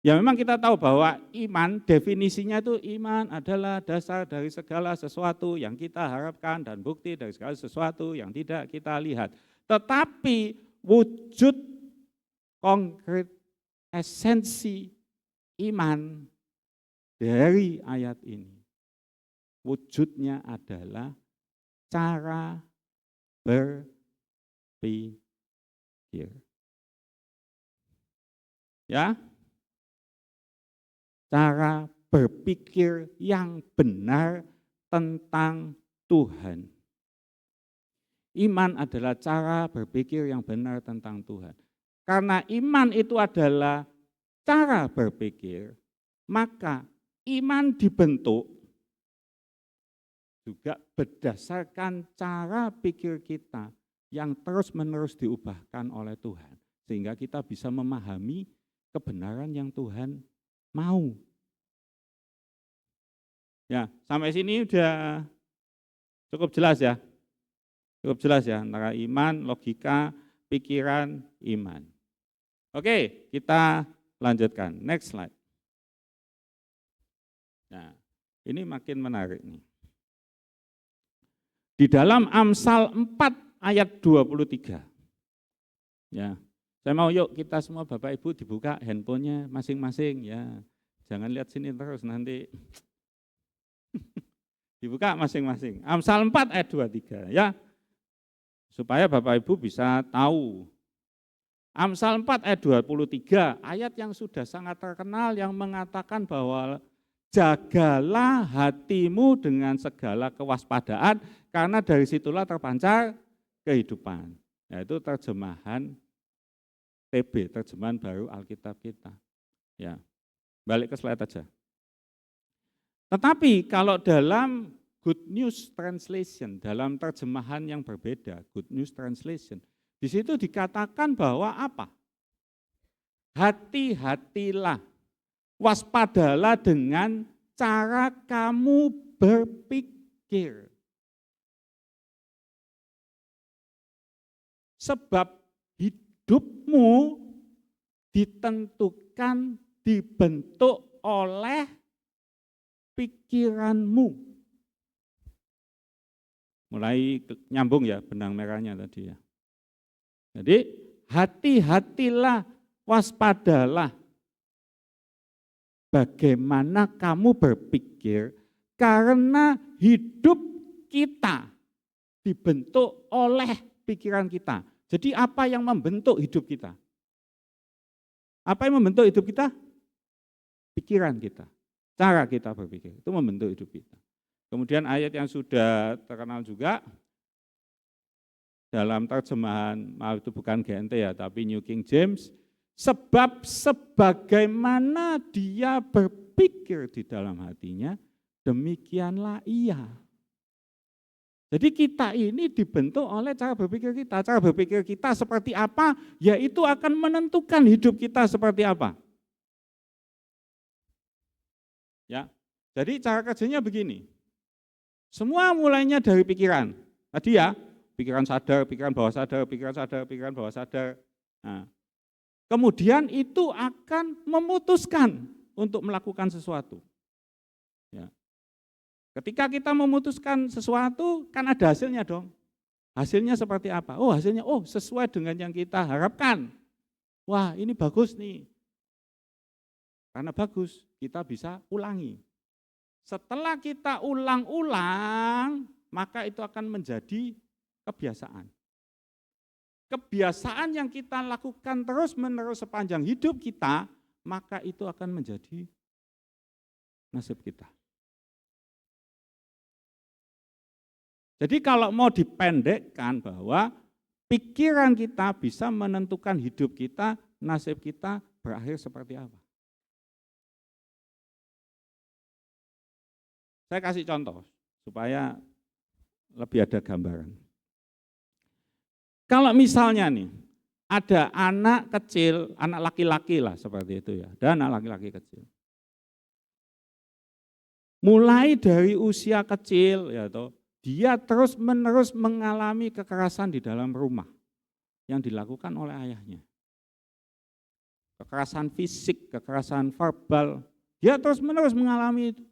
[SPEAKER 3] Ya memang kita tahu bahwa iman, definisinya itu iman adalah dasar dari segala sesuatu yang kita harapkan dan bukti dari segala sesuatu yang tidak kita lihat. Tetapi wujud konkret esensi iman dari ayat ini, wujudnya adalah cara berpikir. Ya, cara berpikir yang benar tentang Tuhan. Iman adalah cara berpikir yang benar tentang Tuhan. Karena iman itu adalah cara berpikir, maka iman dibentuk juga berdasarkan cara pikir kita yang terus-menerus diubahkan oleh Tuhan. Sehingga kita bisa memahami kebenaran yang Tuhan mau. Ya, sampai sini udah cukup jelas ya. Cukup jelas ya antara iman, logika, pikiran, iman. Oke, kita lanjutkan. Next slide. Nah, ini makin menarik nih. Di dalam Amsal 4 ayat 23. Ya. Saya mau yuk kita semua Bapak Ibu dibuka handphonenya masing-masing ya. Jangan lihat sini terus nanti. Dibuka masing-masing. Amsal 4 ayat 23 ya. Supaya Bapak Ibu bisa tahu. Amsal 4 ayat 23, ayat yang sudah sangat terkenal yang mengatakan bahwa jagalah hatimu dengan segala kewaspadaan karena dari situlah terpancar kehidupan. Yaitu terjemahan TB, terjemahan baru Alkitab kita. Ya, balik ke slide aja. Tetapi kalau dalam Good News Translation, dalam terjemahan yang berbeda, Good News Translation, di situ dikatakan bahwa apa? Hati-hatilah, waspadalah dengan cara kamu berpikir. Sebab hidupmu ditentukan, dibentuk oleh pikiranmu. Mulai nyambung ya benang merahnya tadi ya. Jadi hati-hatilah, waspadalah. Bagaimana kamu berpikir karena hidup kita dibentuk oleh pikiran kita. Jadi apa yang membentuk hidup kita? Apa yang membentuk hidup kita? Pikiran kita. Cara kita berpikir, itu membentuk hidup kita. Kemudian ayat yang sudah terkenal juga, dalam terjemahan, itu bukan GNT ya, tapi New King James, sebab sebagaimana dia berpikir di dalam hatinya, demikianlah ia. Jadi kita ini dibentuk oleh cara berpikir kita. Cara berpikir kita seperti apa, ya itu akan menentukan hidup kita seperti apa. Ya, jadi cara kerjanya begini. Semua mulainya dari pikiran. Tadi ya, pikiran sadar, pikiran bawah sadar, pikiran sadar, pikiran bawah sadar. Nah, kemudian itu akan memutuskan untuk melakukan sesuatu. Ya. Ketika kita memutuskan sesuatu, kan ada hasilnya dong. Hasilnya seperti apa? Oh hasilnya, sesuai dengan yang kita harapkan. Wah ini bagus nih. Karena bagus, kita bisa ulangi. Setelah kita ulang-ulang, maka itu akan menjadi kebiasaan. Kebiasaan yang kita lakukan terus-menerus sepanjang hidup kita, maka itu akan menjadi nasib kita. Jadi kalau mau dipendekkan bahwa pikiran kita bisa menentukan hidup kita, nasib kita berakhir seperti apa. Saya kasih contoh supaya lebih ada gambaran. Kalau misalnya nih, ada anak kecil, anak laki-laki lah seperti itu ya, ada anak laki-laki kecil. Mulai dari usia kecil ya toh, dia terus-menerus mengalami kekerasan di dalam rumah yang dilakukan oleh ayahnya. Kekerasan fisik, kekerasan verbal, dia terus-menerus mengalami itu.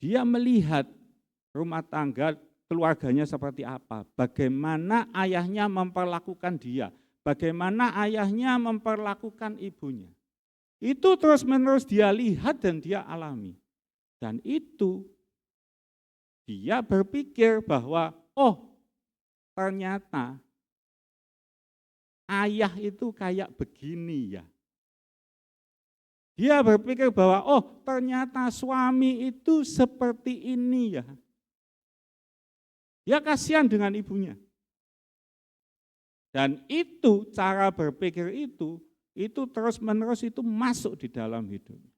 [SPEAKER 3] Dia melihat rumah tangga keluarganya seperti apa, bagaimana ayahnya memperlakukan dia, bagaimana ayahnya memperlakukan ibunya. Itu terus-menerus dia lihat dan dia alami. Dan itu dia berpikir bahwa, oh ternyata ayah itu kayak begini ya. Dia berpikir bahwa, oh ternyata suami itu seperti ini ya. Dia kasihan dengan ibunya. Dan itu cara berpikir itu terus-menerus itu masuk di dalam hidupnya.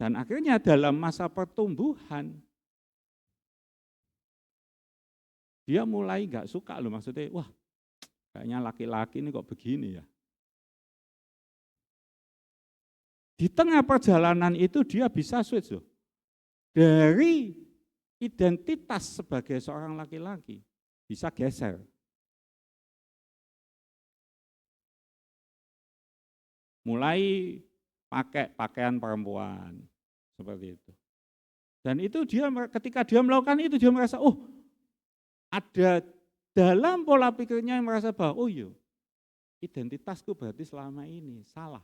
[SPEAKER 3] Dan akhirnya dalam masa pertumbuhan, dia mulai nggak suka loh, maksudnya, wah kayaknya laki-laki ini kok begini ya. Di tengah perjalanan itu dia bisa switch loh. Dari identitas sebagai seorang laki-laki bisa geser. Mulai pakai pakaian perempuan seperti itu. Dan itu dia ketika dia melakukan itu dia merasa, oh ada dalam pola pikirnya yang merasa bahwa, oh iya identitasku berarti selama ini salah.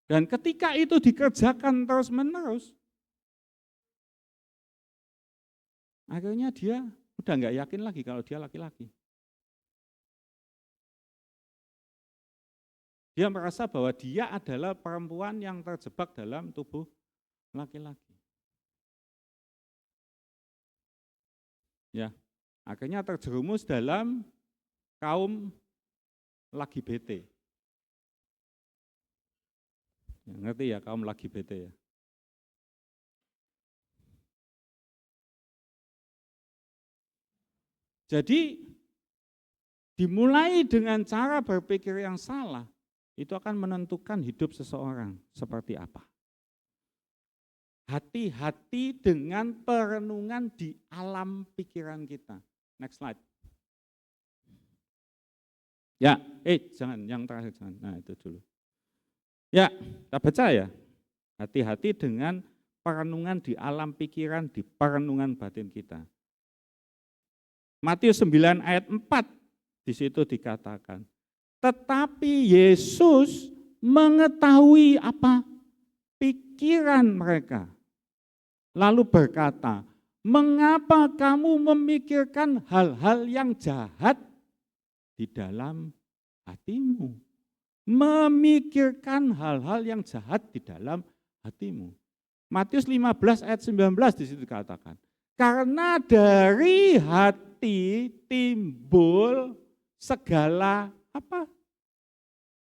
[SPEAKER 3] Dan ketika itu dikerjakan terus-menerus, akhirnya dia udah nggak yakin lagi kalau dia laki-laki. Dia merasa bahwa dia adalah perempuan yang terjebak dalam tubuh laki-laki. Ya, akhirnya terjerumus dalam kaum lagi bete. Ya, ngerti ya kaum lagi bete ya. Jadi dimulai dengan cara berpikir yang salah, itu akan menentukan hidup seseorang seperti apa. Hati-hati dengan perenungan di alam pikiran kita. Next slide. Ya, jangan, yang terakhir jangan. Nah itu dulu. Ya, kita baca ya. Hati-hati dengan perenungan di alam pikiran, di perenungan batin kita. Matius 9 ayat 4 di situ dikatakan, tetapi Yesus mengetahui apa? Pikiran mereka. Lalu berkata, mengapa kamu memikirkan hal-hal yang jahat di dalam hatimu? Memikirkan hal-hal yang jahat di dalam hatimu. Matius 15 ayat 19 di situ dikatakan, karena dari hati timbul segala apa?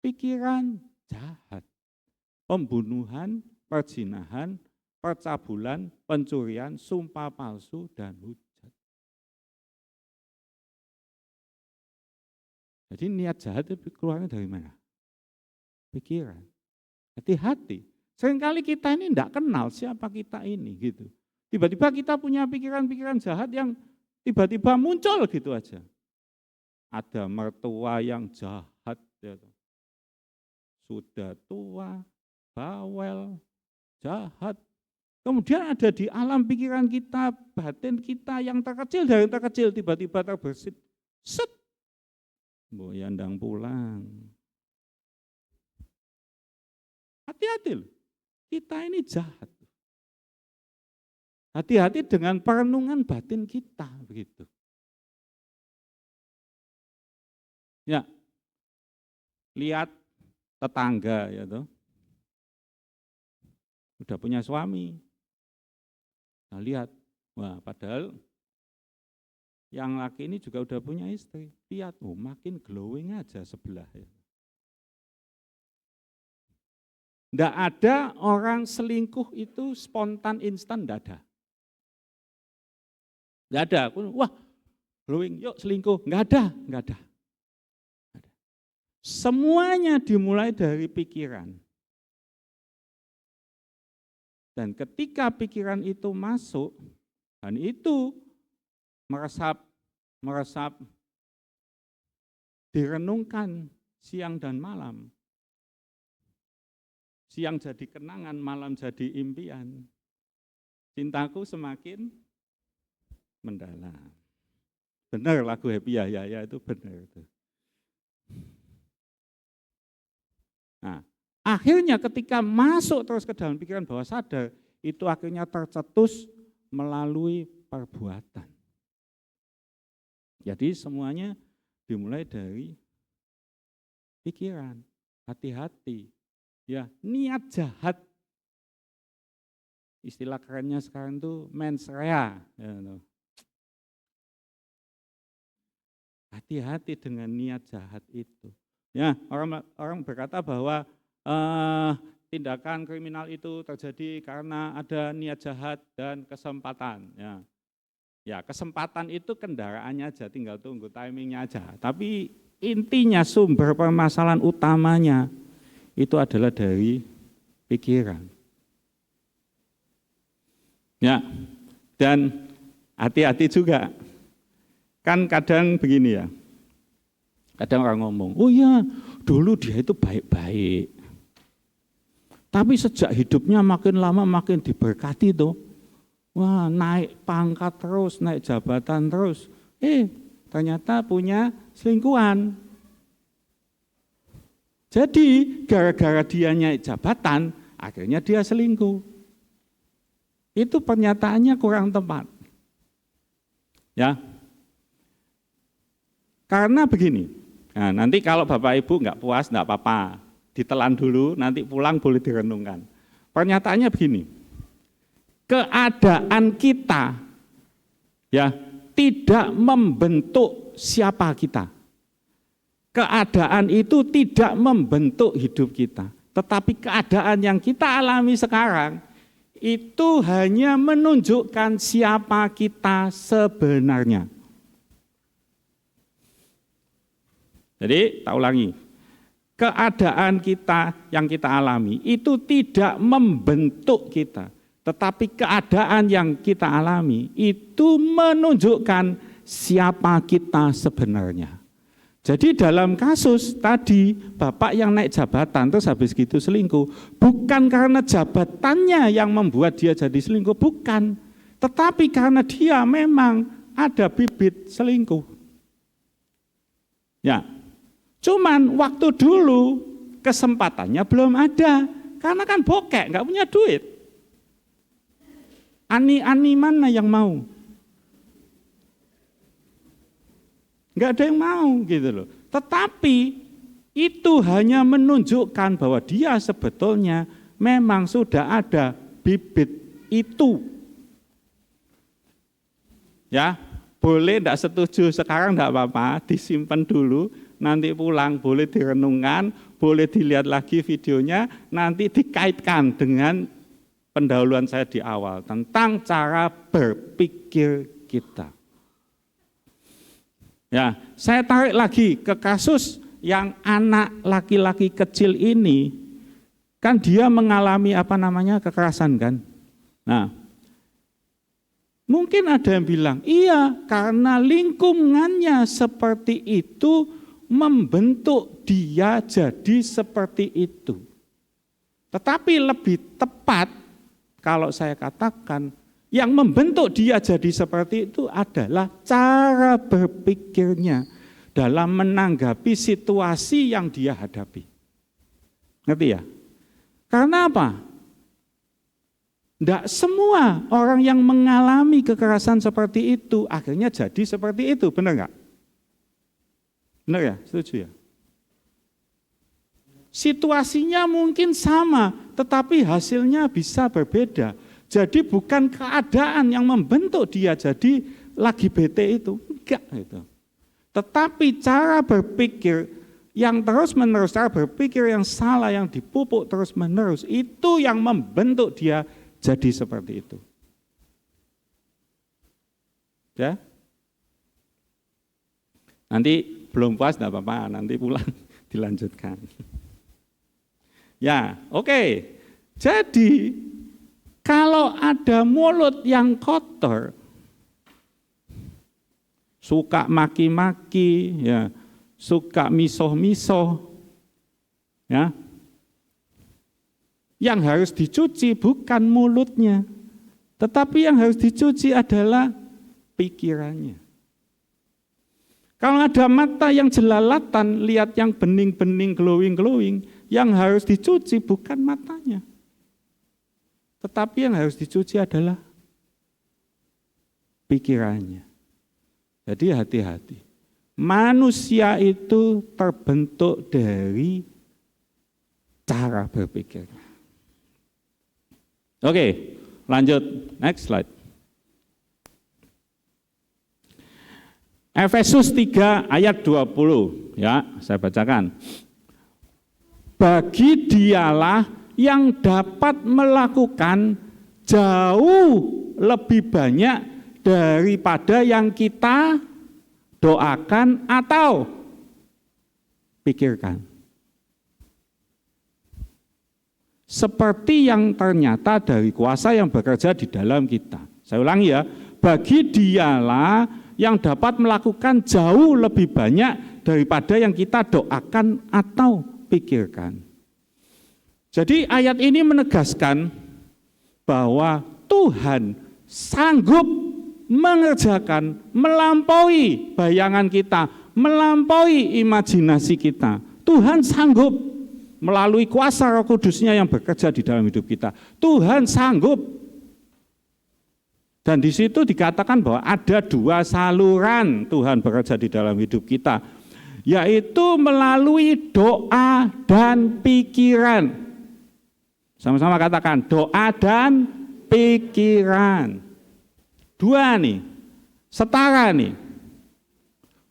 [SPEAKER 3] Pikiran jahat, pembunuhan, perzinahan, percabulan, pencurian, sumpah palsu, dan hujat. Jadi niat jahat itu keluarnya dari mana? Pikiran. Hati-hati. Seringkali kita ini tidak kenal siapa kita ini gitu. Tiba-tiba kita punya pikiran-pikiran jahat yang tiba-tiba muncul gitu aja. Ada mertua yang jahat, ya. Sudah tua, bawel, jahat. Kemudian ada di alam pikiran kita, batin kita yang terkecil dari terkecil tiba-tiba terbersit. Set. Mbok yandang pulang. Hati-hati loh, kita ini jahat. Hati-hati dengan perenungan batin kita begitu. Ya, lihat tetangga ya toh, udah punya suami. Nah lihat Wah, padahal yang laki ini juga udah punya istri. Lihat, makin glowing aja sebelah. Nggak ada orang selingkuh itu spontan, instan, nggak ada. Nggak ada. Wah, glowing, yuk selingkuh. Nggak ada. Semuanya dimulai dari pikiran. Dan ketika pikiran itu masuk, dan itu meresap, direnungkan siang dan malam. Siang jadi kenangan, malam jadi impian. Cintaku semakin mendalam. Benar lagu Happy ya itu benar itu. Nah, akhirnya ketika masuk terus ke dalam pikiran bawah sadar, itu akhirnya tercetus melalui perbuatan. Jadi semuanya dimulai dari pikiran, hati-hati. Ya, niat jahat. Istilah kerennya sekarang itu mens rea. Hati-hati dengan niat jahat itu. Ya, orang berkata bahwa tindakan kriminal itu terjadi karena ada niat jahat dan kesempatan. Ya, kesempatan itu kendaraannya aja, tinggal tunggu timingnya aja. Tapi intinya sumber permasalahan utamanya itu adalah dari pikiran. Ya, dan hati-hati juga. Kan kadang begini ya, kadang orang ngomong, oh ya dulu dia itu baik-baik. Tapi sejak hidupnya makin lama makin diberkati tuh. Wah, naik pangkat terus, naik jabatan terus. Ternyata punya selingkuhan. Jadi gara-gara dia naik jabatan, akhirnya dia selingkuh. Itu pernyataannya kurang tepat. Ya. Karena begini, nah, nanti kalau Bapak Ibu enggak puas, enggak apa-apa. Ditelan dulu, nanti pulang boleh direnungkan. Pernyataannya begini, keadaan kita ya tidak membentuk siapa kita. Keadaan itu tidak membentuk hidup kita. Tetapi keadaan yang kita alami sekarang itu hanya menunjukkan siapa kita sebenarnya. Jadi, tak ulangi. Keadaan kita yang kita alami itu tidak membentuk kita. Tetapi keadaan yang kita alami itu menunjukkan siapa kita sebenarnya. Jadi dalam kasus tadi, bapak yang naik jabatan terus habis gitu selingkuh, bukan karena jabatannya yang membuat dia jadi selingkuh, bukan. Tetapi karena dia memang ada bibit selingkuh. Ya, cuman waktu dulu kesempatannya belum ada, karena kan bokek, nggak punya duit. Ani-ani mana yang mau? Nggak ada yang mau gitu loh. Tetapi itu hanya menunjukkan bahwa dia sebetulnya memang sudah ada bibit itu. Ya, boleh enggak setuju sekarang enggak apa-apa, disimpan dulu, nanti pulang boleh direnungkan, boleh dilihat lagi videonya, nanti dikaitkan dengan pendahuluan saya di awal tentang cara berpikir kita. Ya, saya tarik lagi ke kasus yang anak laki-laki kecil ini, kan dia mengalami kekerasan kan. Nah, mungkin ada yang bilang, iya karena lingkungannya seperti itu membentuk dia jadi seperti itu. Tetapi lebih tepat kalau saya katakan, yang membentuk dia jadi seperti itu adalah cara berpikirnya dalam menanggapi situasi yang dia hadapi. Ngerti ya? Karena apa? Tidak semua orang yang mengalami kekerasan seperti itu akhirnya jadi seperti itu, benar nggak? Benar ya? Setuju ya? Situasinya mungkin sama, tetapi hasilnya bisa berbeda. Jadi bukan keadaan yang membentuk dia jadi lagi bete itu, enggak gitu. Tetapi cara berpikir yang terus-menerus, cara berpikir yang salah, yang dipupuk terus-menerus, itu yang membentuk dia jadi seperti itu. Ya? Nanti belum puas enggak apa-apa, nanti pulang dilanjutkan. Ya, oke. Jadi kalau ada mulut yang kotor, suka maki-maki, ya, suka misoh-misoh, ya, yang harus dicuci bukan mulutnya, tetapi yang harus dicuci adalah pikirannya. Kalau ada mata yang jelalatan, lihat yang bening-bening, glowing-glowing, yang harus dicuci bukan matanya. Tetapi yang harus dicuci adalah pikirannya. Jadi hati-hati. Manusia itu terbentuk dari cara berpikirnya. Oke, lanjut. Next slide. Efesus 3 ayat 20, ya, saya bacakan. Bagi dialah yang dapat melakukan jauh lebih banyak daripada yang kita doakan atau pikirkan. Seperti yang ternyata dari kuasa yang bekerja di dalam kita. Saya ulangi ya, bagi dialah yang dapat melakukan jauh lebih banyak daripada yang kita doakan atau pikirkan. Jadi ayat ini menegaskan bahwa Tuhan sanggup mengerjakan, melampaui bayangan kita, melampaui imajinasi kita. Tuhan sanggup melalui kuasa Roh Kudus-Nya yang bekerja di dalam hidup kita. Tuhan sanggup. Dan di situ dikatakan bahwa ada dua saluran Tuhan bekerja di dalam hidup kita, yaitu melalui doa dan pikiran. Sama-sama katakan, doa dan pikiran. Dua nih, setara nih.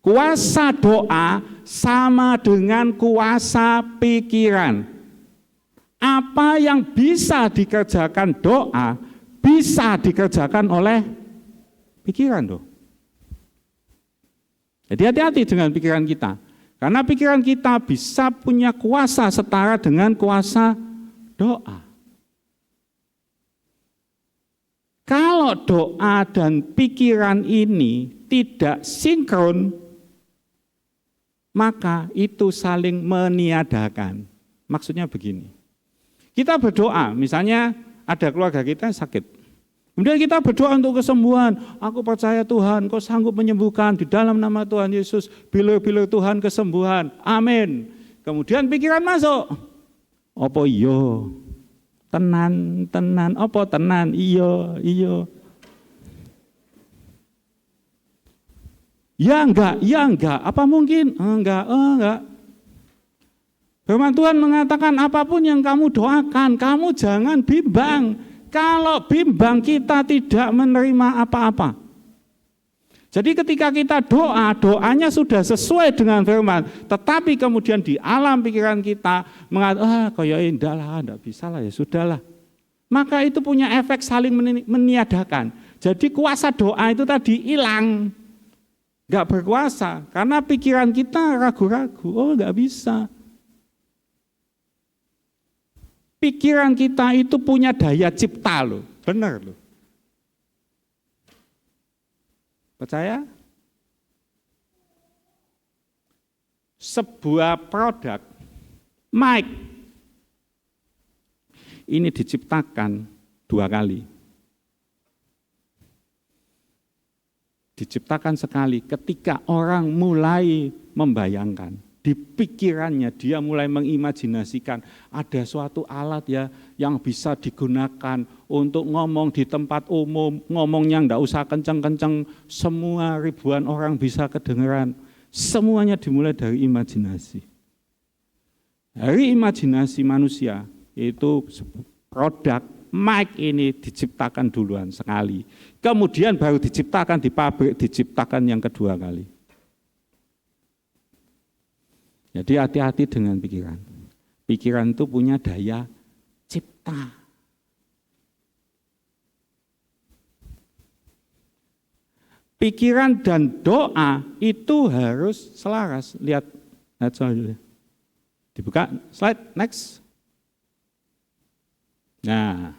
[SPEAKER 3] Kuasa doa sama dengan kuasa pikiran. Apa yang bisa dikerjakan doa, bisa dikerjakan oleh pikiran tuh. Jadi hati-hati dengan pikiran kita. Karena pikiran kita bisa punya kuasa setara dengan kuasa doa. Kalau doa dan pikiran ini tidak sinkron, maka itu saling meniadakan. Maksudnya begini. Kita berdoa, misalnya ada keluarga kita yang sakit. Kemudian kita berdoa untuk kesembuhan. Aku percaya Tuhan, Kau sanggup menyembuhkan di dalam nama Tuhan Yesus. Bilir-bilir Tuhan kesembuhan. Amin. Kemudian pikiran masuk. Apa iya? Tenan. Apa tenan? Iya. Ya enggak. Apa mungkin? Enggak. Firman Tuhan mengatakan apapun yang kamu doakan, kamu jangan bimbang. Kalau bimbang kita tidak menerima apa-apa. Jadi ketika kita doanya sudah sesuai dengan firman, tetapi kemudian di alam pikiran kita mengatakan, kayak enggak lah, enggak bisa lah, ya sudahlah. Maka itu punya efek saling meniadakan. Jadi kuasa doa itu tadi hilang. Enggak berkuasa, karena pikiran kita ragu-ragu, enggak bisa. Pikiran kita itu punya daya cipta loh, benar loh. Percaya? Sebuah produk, mic, ini diciptakan 2 kali. Diciptakan sekali ketika orang mulai membayangkan. Di pikirannya dia mulai mengimajinasikan ada suatu alat ya yang bisa digunakan untuk ngomong di tempat umum, ngomongnya enggak usah kenceng-kenceng, semua ribuan orang bisa kedengeran. Semuanya dimulai dari imajinasi. Dari imajinasi manusia, yaitu produk mic ini diciptakan duluan sekali. Kemudian baru diciptakan di pabrik, diciptakan yang kedua kali. Jadi hati-hati dengan pikiran. Pikiran itu punya daya cipta. Pikiran dan doa itu harus selaras. Lihat soalnya. Dibuka slide next. Nah,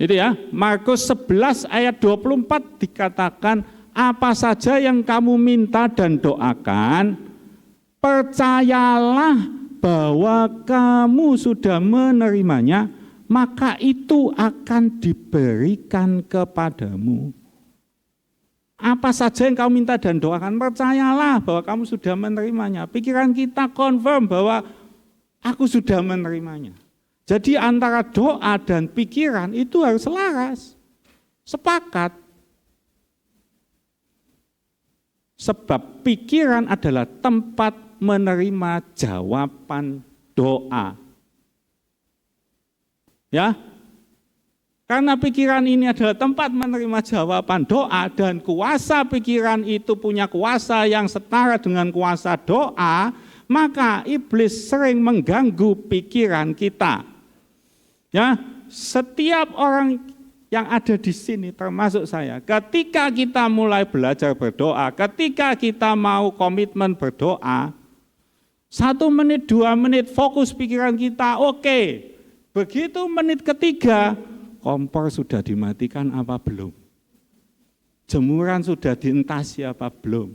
[SPEAKER 3] itu ya, Markus 11 ayat 24 dikatakan, apa saja yang kamu minta dan doakan, percayalah bahwa kamu sudah menerimanya, maka itu akan diberikan kepadamu. Apa saja yang kamu minta dan doakan, percayalah bahwa kamu sudah menerimanya. Pikiran kita confirm bahwa aku sudah menerimanya. Jadi antara doa dan pikiran itu harus selaras, sepakat. Sebab pikiran adalah tempat menerima jawaban doa. Ya, karena pikiran ini adalah tempat menerima jawaban doa dan kuasa pikiran itu punya kuasa yang setara dengan kuasa doa, maka iblis sering mengganggu pikiran kita. Ya, setiap orang yang ada di sini termasuk saya, ketika kita mulai belajar berdoa, ketika kita mau komitmen berdoa, 1 menit, 2 menit fokus pikiran kita, oke. Begitu menit ketiga, kompor sudah dimatikan apa belum? Jemuran sudah dientasi apa belum?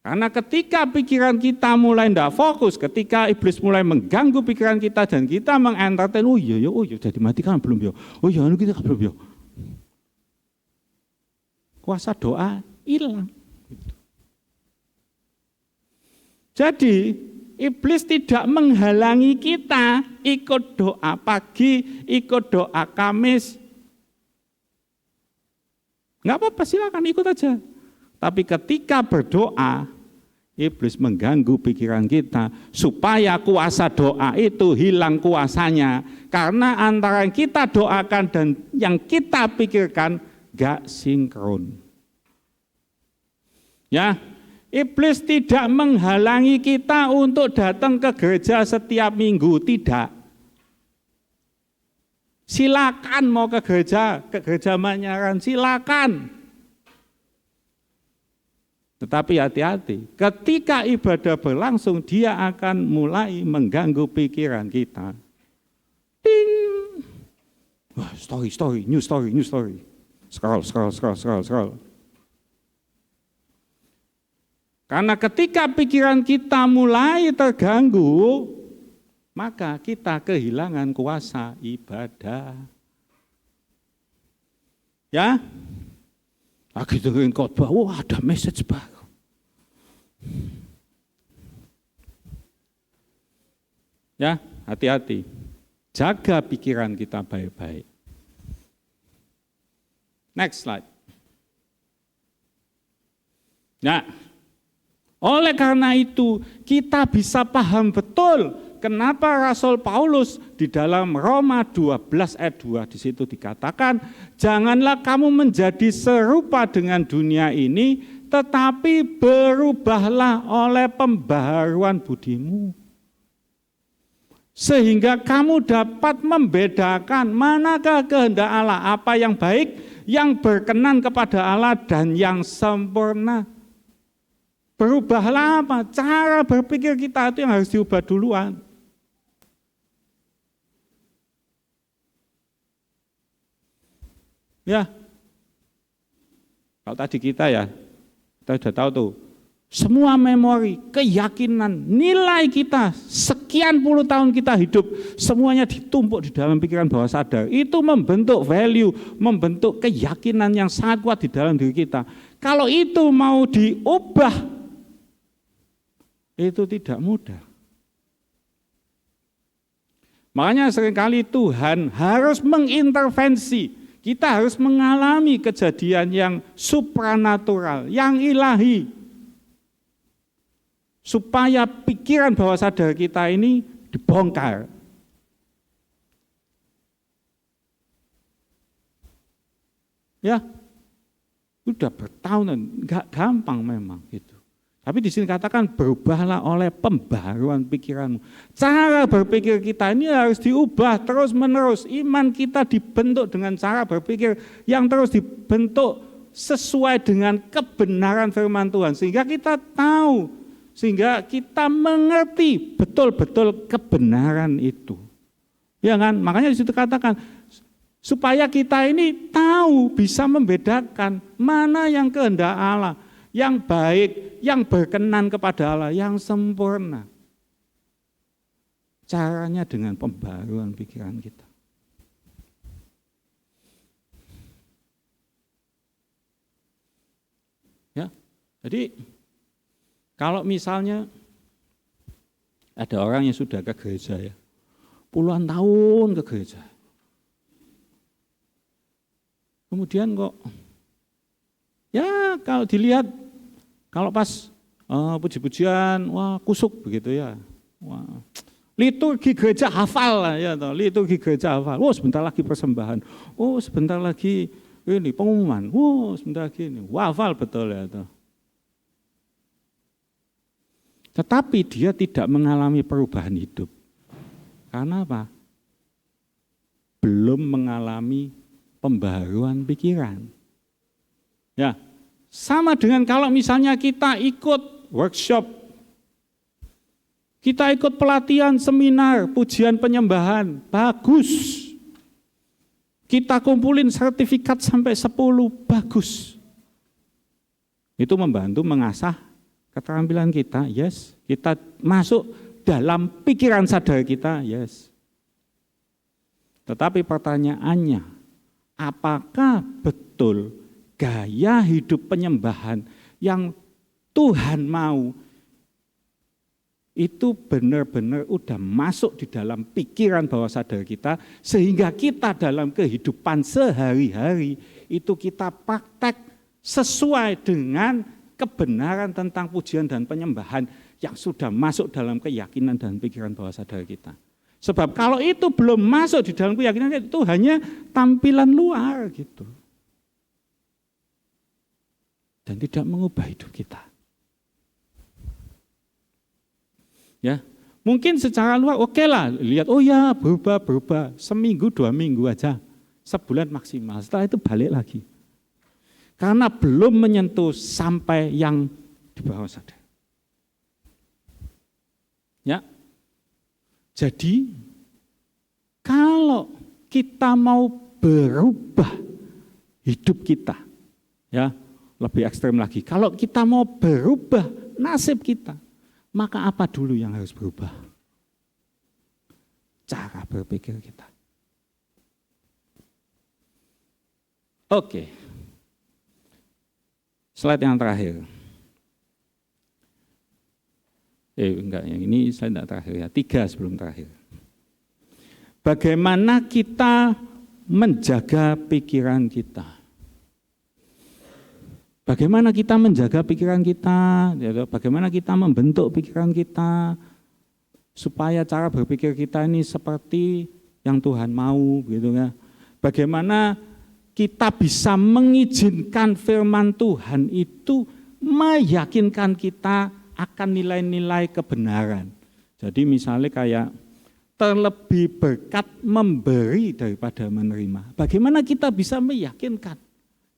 [SPEAKER 3] Karena ketika pikiran kita mulai tidak fokus, ketika iblis mulai mengganggu pikiran kita dan kita mengentertain, oh iya, sudah dimatikan belum ya? Oh iya, kita belum ya? Kuasa doa hilang. Jadi iblis tidak menghalangi kita ikut doa pagi, ikut doa Kamis. Enggak apa-apa, silakan ikut aja. Tapi ketika berdoa, iblis mengganggu pikiran kita supaya kuasa doa itu hilang kuasanya. Karena antara yang kita doakan dan yang kita pikirkan enggak sinkron. Ya, iblis tidak menghalangi kita untuk datang ke gereja setiap minggu, tidak. Silakan mau ke gereja Manyaran, silakan. Tetapi hati-hati, ketika ibadah berlangsung, dia akan mulai mengganggu pikiran kita. Ding! Wah, story, new story. Scroll. Karena ketika pikiran kita mulai terganggu, maka kita kehilangan kuasa ibadah. Ya, lagi dengerin khotbah, wah ada message baru. Ya, hati-hati. Jaga pikiran kita baik-baik. Next slide. Nah, oleh karena itu kita bisa paham betul kenapa Rasul Paulus di dalam Roma 12 ayat 2 di situ dikatakan, janganlah kamu menjadi serupa dengan dunia ini, tetapi berubahlah oleh pembaharuan budimu. Sehingga kamu dapat membedakan manakah kehendak Allah, apa yang baik, yang berkenan kepada Allah dan yang sempurna. Berubahlah apa? Cara berpikir kita itu yang harus diubah duluan. Ya, kalau tadi kita sudah tahu tuh, semua memori, keyakinan, nilai kita, sekian puluh tahun kita hidup, semuanya ditumpuk di dalam pikiran bawah sadar. Itu membentuk value, membentuk keyakinan yang sangat kuat di dalam diri kita. Kalau itu mau diubah, itu tidak mudah. Makanya seringkali Tuhan harus mengintervensi. Kita harus mengalami kejadian yang supranatural, yang ilahi. supaya pikiran bawah sadar kita ini dibongkar. Ya, udah bertahun, nggak gampang memang gitu. Tapi di sini katakan berubahlah oleh pembaharuan pikiranmu. Cara berpikir kita ini harus diubah terus menerus. Iman kita dibentuk dengan cara berpikir yang terus dibentuk sesuai dengan kebenaran firman Tuhan. Sehingga kita tahu, sehingga kita mengerti betul-betul kebenaran itu. Ya kan? Makanya di situ katakan supaya kita ini tahu, bisa membedakan mana yang kehendak Allah, yang baik, yang berkenan kepada Allah, yang sempurna. Caranya dengan pembaruan pikiran kita. Ya, jadi kalau misalnya ada orang yang sudah ke gereja ya, puluhan tahun ke gereja, kemudian kok, ya kalau dilihat, kalau pas puji-pujian, wah kusuk begitu ya. Wah, liturgi gereja hafal lah ya, liturgi gereja hafal. Oh sebentar lagi persembahan, oh sebentar lagi ini pengumuman, oh sebentar lagi ini, wah hafal betul ya. Tetapi dia tidak mengalami perubahan hidup. Karena apa? Belum mengalami pembaharuan pikiran. Ya, sama dengan kalau misalnya kita ikut workshop, kita ikut pelatihan, seminar, pujian penyembahan, bagus. Kita kumpulin sertifikat sampai 10, bagus. Itu membantu mengasah keterampilan kita, yes. Kita masuk dalam pikiran sadar kita, yes. Tetapi pertanyaannya, apakah betul gaya hidup penyembahan yang Tuhan mau itu benar-benar udah masuk di dalam pikiran bawah sadar kita, sehingga kita dalam kehidupan sehari-hari itu kita praktek sesuai dengan kebenaran tentang pujian dan penyembahan yang sudah masuk dalam keyakinan dan pikiran bawah sadar kita. Sebab kalau itu belum masuk di dalam keyakinan kita, itu hanya tampilan luar gitu. Dan tidak mengubah hidup kita. Ya, mungkin secara luar oke lah, lihat oh ya berubah, seminggu 2 minggu aja, sebulan maksimal, setelah itu balik lagi. Karena belum menyentuh sampai yang di bawah sadar. Ya, jadi kalau kita mau berubah hidup kita, ya lebih ekstrem lagi, kalau kita mau berubah nasib kita, maka apa dulu yang harus berubah? Cara berpikir kita. Oke. Slide yang terakhir. Enggak, yang ini slide yang terakhir ya, 3 sebelum terakhir. Bagaimana kita menjaga pikiran kita? Bagaimana kita menjaga pikiran kita? Bagaimana kita membentuk pikiran kita supaya cara berpikir kita ini seperti yang Tuhan mau, gitu ya? Bagaimana kita bisa mengizinkan firman Tuhan itu meyakinkan kita akan nilai-nilai kebenaran. Jadi misalnya kayak terlebih berkat memberi daripada menerima. Bagaimana kita bisa meyakinkan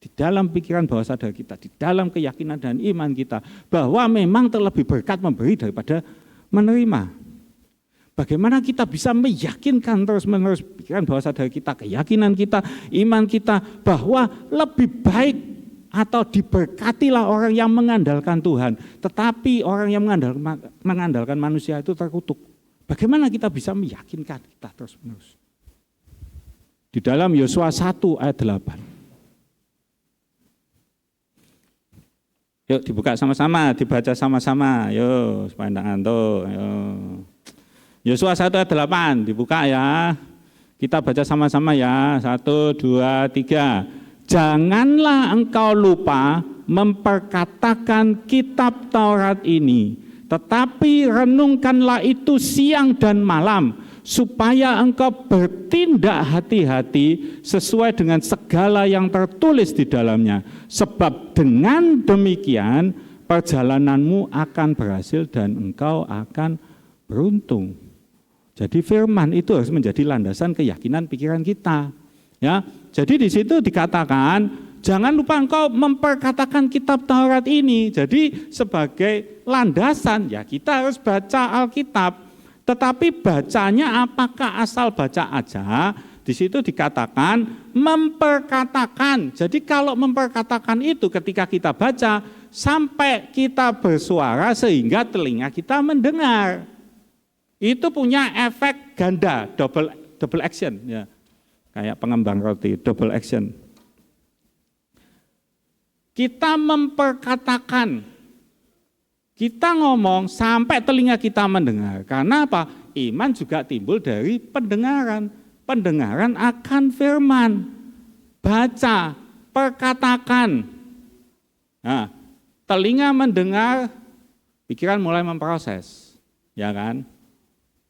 [SPEAKER 3] di dalam pikiran bawah sadar kita, di dalam keyakinan dan iman kita, bahwa memang terlebih berkat memberi daripada menerima. Bagaimana kita bisa meyakinkan terus-menerus pikiran bawah sadar kita, keyakinan kita, iman kita, bahwa lebih baik atau diberkatilah orang yang mengandalkan Tuhan, tetapi orang yang mengandalkan manusia itu terkutuk. Bagaimana kita bisa meyakinkan kita terus-menerus? Di dalam Yosua 1 ayat 8. Yuk dibuka sama-sama, dibaca sama-sama. Yuk supaya tidak ngantuk. Yosua 1 ayat 8 dibuka ya. Kita baca sama-sama ya. 1, 2, 3. Janganlah engkau lupa memperkatakan kitab Taurat ini tetapi renungkanlah itu siang dan malam, supaya engkau bertindak hati-hati sesuai dengan segala yang tertulis di dalamnya. Sebab dengan demikian perjalananmu akan berhasil dan engkau akan beruntung. Jadi firman itu harus menjadi landasan keyakinan pikiran kita. Ya, jadi di situ dikatakan, jangan lupa engkau memperkatakan kitab Taurat ini. Jadi sebagai landasan ya kita harus baca Alkitab. Tetapi bacanya apakah asal baca aja? Di situ dikatakan memperkatakan. Jadi kalau memperkatakan itu ketika kita baca sampai kita bersuara sehingga telinga kita mendengar. Itu punya efek ganda, double action ya. Kayak pengembang roti, double action. Kita memperkatakan, kita ngomong sampai telinga kita mendengar. Karena apa? Iman juga timbul dari pendengaran. Pendengaran akan firman. Baca, perkatakan. Nah, telinga mendengar, pikiran mulai memproses. Ya kan?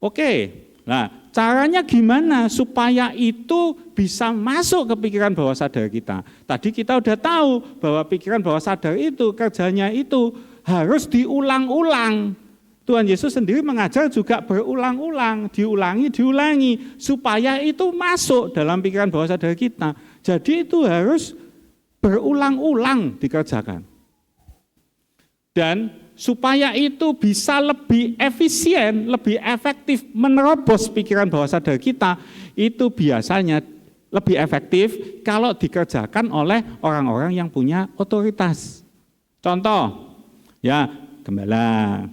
[SPEAKER 3] Oke. Nah, caranya gimana supaya itu bisa masuk ke pikiran bawah sadar kita? Tadi kita udah tahu bahwa pikiran bawah sadar itu kerjanya itu harus diulang-ulang. Tuhan Yesus sendiri mengajar juga berulang-ulang, diulangi, supaya itu masuk dalam pikiran bawah sadar kita. Jadi itu harus berulang-ulang dikerjakan. Dan supaya itu bisa lebih efisien, lebih efektif menerobos pikiran bawah sadar kita, itu biasanya lebih efektif kalau dikerjakan oleh orang-orang yang punya otoritas. Contoh, ya gembala,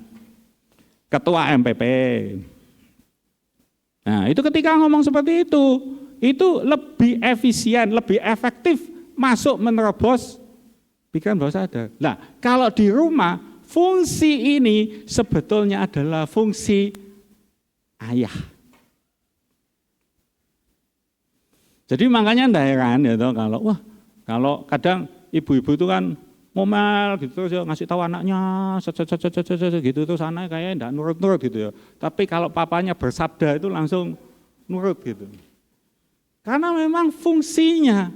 [SPEAKER 3] ketua MPP. Nah itu ketika ngomong seperti itu lebih efisien, lebih efektif masuk menerobos pikiran bawah sadar. Nah kalau di rumah, fungsi ini sebetulnya adalah fungsi ayah. Jadi makanya enggak heran ya kalau kadang ibu-ibu itu kan ngomel gitu terus ya, ngasih tahu anaknya gitu terus anaknya kayak enggak nurut-nurut gitu ya. Tapi kalau papanya bersabda itu langsung nurut gitu. Karena memang fungsinya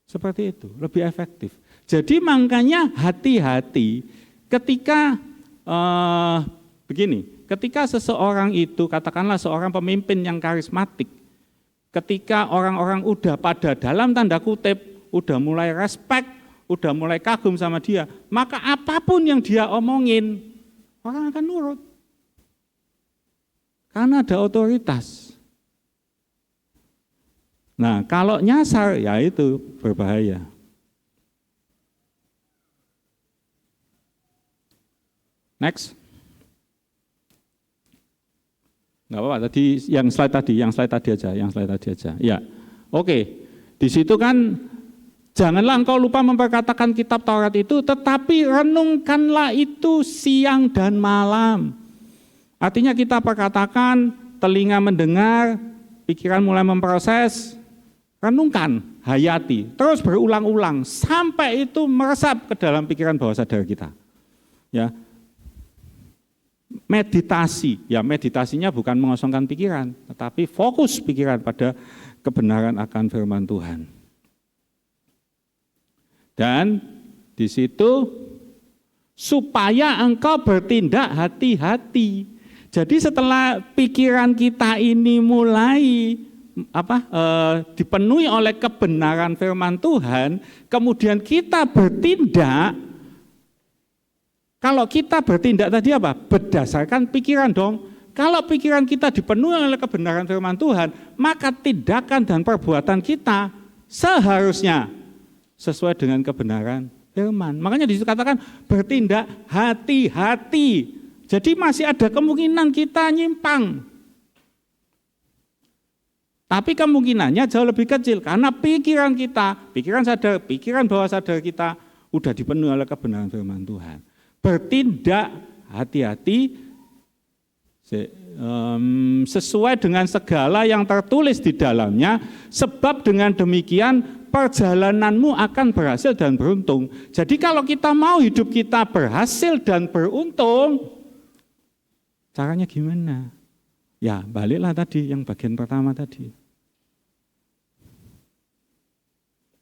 [SPEAKER 3] seperti itu, lebih efektif. Jadi makanya hati-hati ketika ketika seseorang itu katakanlah seorang pemimpin yang karismatik, ketika orang-orang udah pada dalam tanda kutip, udah mulai respect, udah mulai kagum sama dia, maka apapun yang dia omongin, orang akan nurut. Karena ada otoritas. Nah kalau nyasar ya itu berbahaya. Next. Enggak apa-apa, tadi yang slide tadi aja. Ya. Oke. Di situ kan janganlah engkau lupa memperkatakan kitab Taurat itu, tetapi renungkanlah itu siang dan malam. Artinya kita perkatakan, telinga mendengar, pikiran mulai memproses, renungkan, hayati, terus berulang-ulang sampai itu meresap ke dalam pikiran bawah sadar kita. Ya. Meditasi, ya meditasinya bukan mengosongkan pikiran, tetapi fokus pikiran pada kebenaran akan firman Tuhan. Dan di situ supaya engkau bertindak hati-hati. Jadi setelah pikiran kita ini mulai dipenuhi oleh kebenaran firman Tuhan, kemudian kita bertindak. Kalau kita bertindak tadi apa? Berdasarkan pikiran dong. Kalau pikiran kita dipenuhi oleh kebenaran firman Tuhan, maka tindakan dan perbuatan kita seharusnya sesuai dengan kebenaran firman. Makanya disitu katakan bertindak hati-hati. Jadi masih ada kemungkinan kita nyimpang. Tapi kemungkinannya jauh lebih kecil karena pikiran kita, pikiran bawah sadar kita udah dipenuhi oleh kebenaran firman Tuhan. Bertindak hati-hati sesuai dengan segala yang tertulis di dalamnya, sebab dengan demikian perjalananmu akan berhasil dan beruntung. Jadi kalau kita mau hidup kita berhasil dan beruntung, caranya gimana? Ya baliklah tadi yang bagian pertama tadi.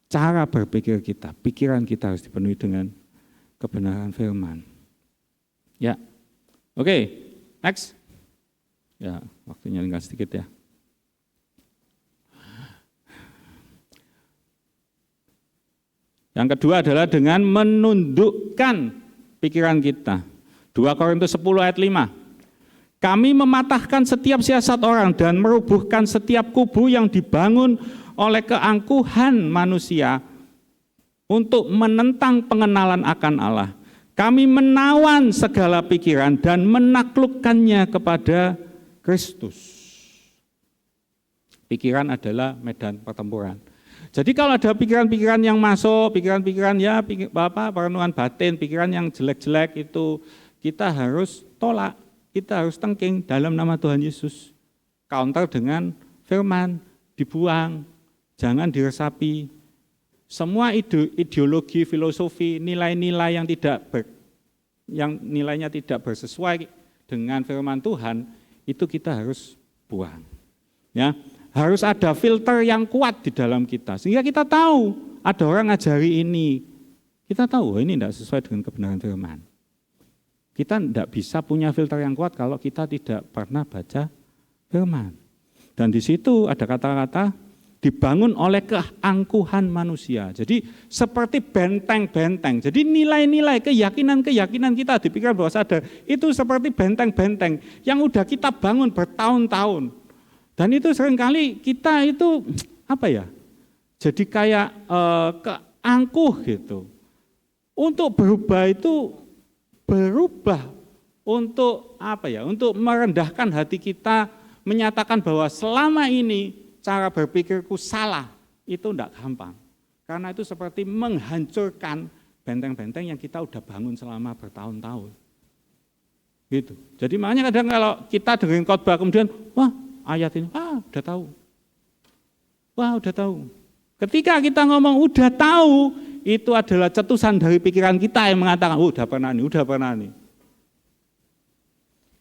[SPEAKER 3] Cara berpikir kita, pikiran kita harus dipenuhi dengan kebenaran firman. Ya, oke, next. Ya, waktunya tinggal sedikit ya. Yang kedua adalah dengan menundukkan pikiran kita. 2 Korintus 10 ayat 5. Kami mematahkan setiap siasat orang dan merubuhkan setiap kubu yang dibangun oleh keangkuhan manusia untuk menentang pengenalan akan Allah. Kami menawan segala pikiran dan menaklukkannya kepada Kristus. Pikiran adalah medan pertempuran. Jadi kalau ada pikiran-pikiran yang masuk, pikiran-pikiran ya perenungan batin, pikiran yang jelek-jelek itu kita harus tolak, kita harus tengking dalam nama Tuhan Yesus. Counter dengan firman, dibuang, jangan diresapi. Semua ideologi, filosofi, nilai-nilai yang nilainya tidak bersesuai dengan firman Tuhan, itu kita harus buang. Ya. Harus ada filter yang kuat di dalam kita. Sehingga kita tahu ada orang ngajari ini. Kita tahu ini tidak sesuai dengan kebenaran firman. Kita tidak bisa punya filter yang kuat kalau kita tidak pernah baca firman. Dan di situ ada kata-kata dibangun oleh keangkuhan manusia. Jadi seperti benteng-benteng. Jadi nilai-nilai, keyakinan-keyakinan kita di pikiran bawah sadar itu seperti benteng-benteng yang udah kita bangun bertahun-tahun. Dan itu seringkali kita itu jadi kayak keangkuh gitu. Untuk berubah itu berubah untuk untuk merendahkan hati kita, menyatakan bahwa selama ini cara berpikirku salah, itu tidak gampang. Karena itu seperti menghancurkan benteng-benteng yang kita udah bangun selama bertahun-tahun. Gitu. Jadi makanya kadang kalau kita dengerin khotbah kemudian, ayat ini, udah tahu. Udah tahu. Ketika kita ngomong udah tahu, itu adalah cetusan dari pikiran kita yang mengatakan, udah pernah nih.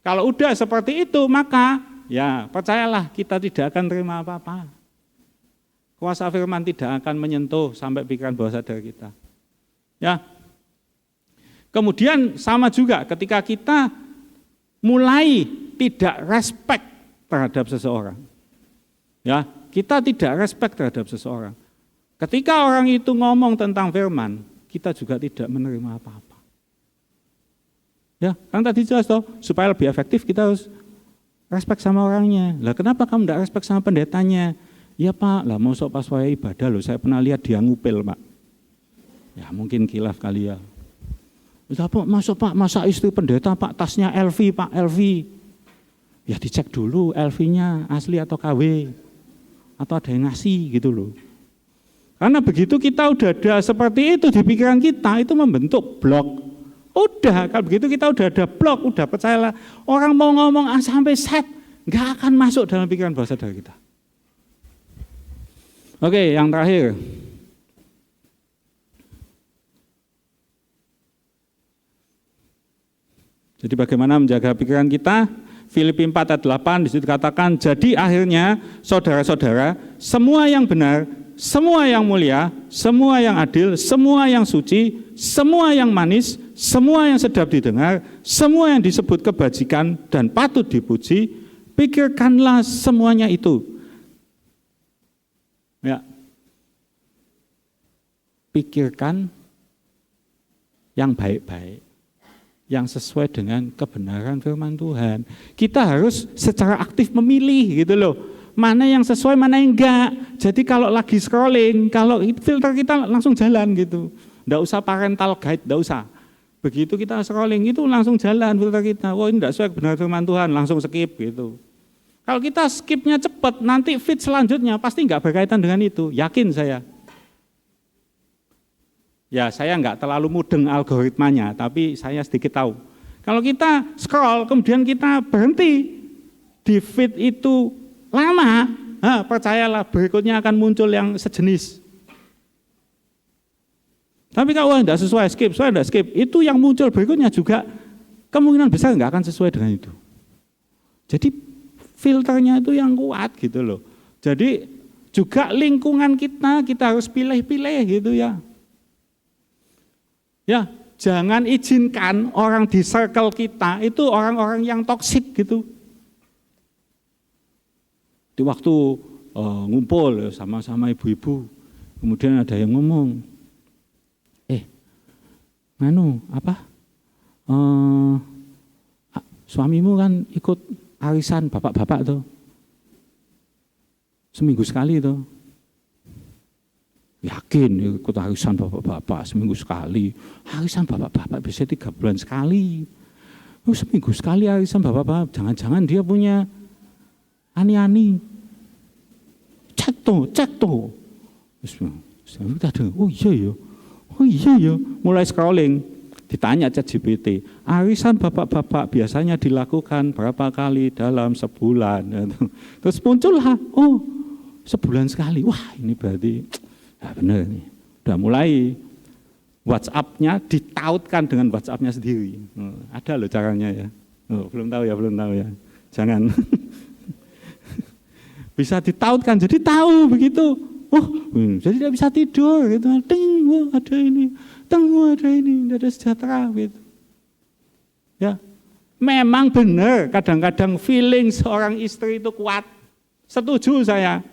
[SPEAKER 3] Kalau udah seperti itu, maka ya percayalah kita tidak akan terima apa-apa. Kuasa firman tidak akan menyentuh sampai pikiran bawah sadar kita. Ya. Kemudian sama juga ketika kita mulai tidak respect terhadap seseorang. Ya, kita tidak respect terhadap seseorang. Ketika orang itu ngomong tentang firman, kita juga tidak menerima apa-apa. Ya, kan tadi jelas toh, supaya lebih efektif kita harus respect sama orangnya. Lah kenapa kamu tidak respect sama pendetanya? Ya Pak, lah masuk pas saya ibadah loh, saya pernah lihat dia ngupil Pak. Ya mungkin khilaf kali ya. Masuk Pak, masa istri pendeta Pak, tasnya LV Pak, LV. Ya dicek dulu LV-nya asli atau KW, atau ada yang ngasih gitu loh. Karena begitu kita udah ada seperti itu di pikiran kita, itu membentuk blok. Udah, kalau begitu kita udah ada blok, udah percayalah. Orang mau ngomong sampai set, nggak akan masuk dalam pikiran bawah sadar kita. Oke, yang terakhir. Jadi bagaimana menjaga pikiran kita? Filipi 4 ayat 8 disitu katakan, jadi akhirnya saudara-saudara, semua yang benar, semua yang mulia, semua yang adil, semua yang suci, semua yang manis, semua yang sedap didengar, semua yang disebut kebajikan dan patut dipuji, pikirkanlah semuanya itu. Ya. Pikirkan yang baik-baik, yang sesuai dengan kebenaran firman Tuhan. Kita harus secara aktif memilih gitu loh. Mana yang sesuai, mana yang enggak. Jadi kalau lagi scrolling, kalau filter kita langsung jalan gitu. Enggak usah parental guide, enggak usah. Begitu kita scrolling itu langsung jalan filter kita. Wah ini enggak sesuai kebenaran firman Tuhan, langsung skip gitu. Kalau kita skipnya cepat, nanti feed selanjutnya pasti enggak berkaitan dengan itu. Yakin saya. Ya saya enggak terlalu mudeng algoritmanya, tapi saya sedikit tahu. Kalau kita scroll, kemudian kita berhenti di feed itu lama, percayalah berikutnya akan muncul yang sejenis. Tapi kalau tidak sesuai, skip. Itu yang muncul berikutnya juga kemungkinan besar nggak akan sesuai dengan itu. Jadi filternya itu yang kuat gitu loh. Jadi juga lingkungan kita harus pilih-pilih gitu ya. Ya, jangan izinkan orang di circle kita itu orang-orang yang toksik gitu. Di waktu ngumpul sama-sama ibu-ibu, kemudian ada yang ngomong, suamimu kan ikut arisan bapak-bapak tuh, seminggu sekali tuh. Yakin ikut arisan bapak-bapak seminggu sekali. Arisan bapak-bapak biasanya 3 bulan sekali. Seminggu sekali arisan bapak-bapak. Jangan-jangan dia punya ani-ani. Cek tuh. Oh iya ya. Mulai scrolling. Ditanya ChatGPT. Arisan bapak-bapak biasanya dilakukan berapa kali dalam sebulan. Terus muncullah. Oh, sebulan sekali. Wah, ini berarti benar nih. Udah mulai WhatsApp-nya ditautkan dengan WhatsApp-nya sendiri. Ada loh caranya ya. Belum tahu ya. Jangan. Bisa ditautkan, jadi tahu begitu. Jadi dia bisa tidur gitu. Ada ini, tidak ada sejahtera gitu. Ya, memang benar kadang-kadang feeling seorang istri itu kuat. Setuju saya.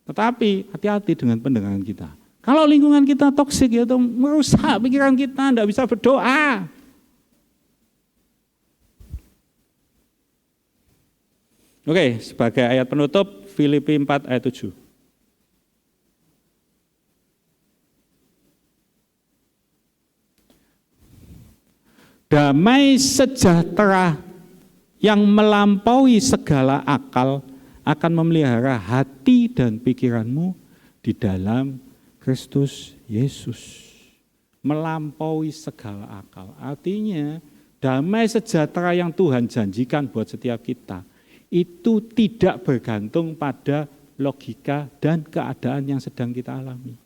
[SPEAKER 3] Tetapi hati-hati dengan pendengaran kita. Kalau lingkungan kita toksik itu merusak pikiran kita, tidak bisa berdoa. Oke, sebagai ayat penutup Filipi 4 ayat 7. Damai sejahtera yang melampaui segala akal akan memelihara hati dan pikiranmu di dalam Kristus Yesus. Melampaui segala akal. Artinya damai sejahtera yang Tuhan janjikan buat setiap kita itu tidak bergantung pada logika dan keadaan yang sedang kita alami.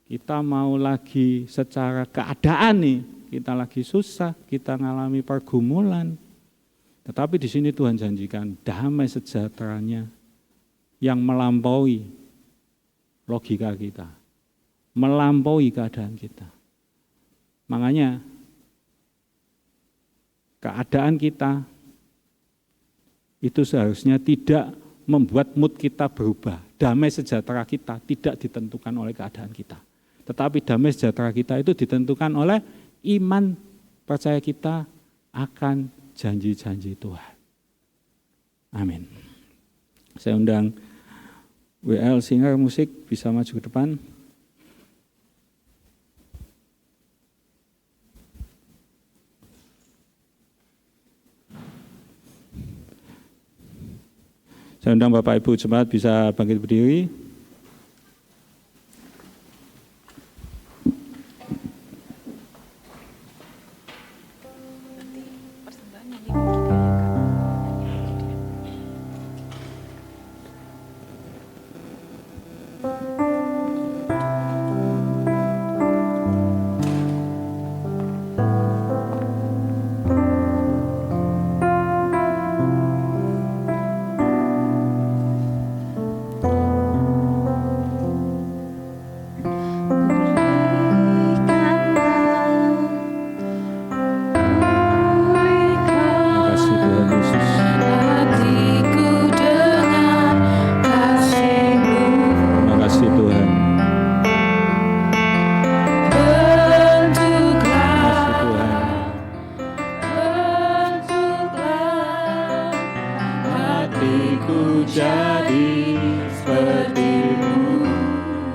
[SPEAKER 3] Kita mau lagi secara keadaan nih, kita lagi susah, kita ngalami pergumulan. Tetapi di sini Tuhan janjikan damai sejahteranya yang melampaui logika kita, melampaui keadaan kita. Makanya keadaan kita itu seharusnya tidak membuat mood kita berubah. Damai sejahtera kita tidak ditentukan oleh keadaan kita. Tetapi damai sejahtera kita itu ditentukan oleh iman percaya kita akan janji-janji Tuhan. Amin. Saya undang WL Singer Musik bisa maju ke depan. Saya undang Bapak Ibu jemaat bisa bangkit berdiri.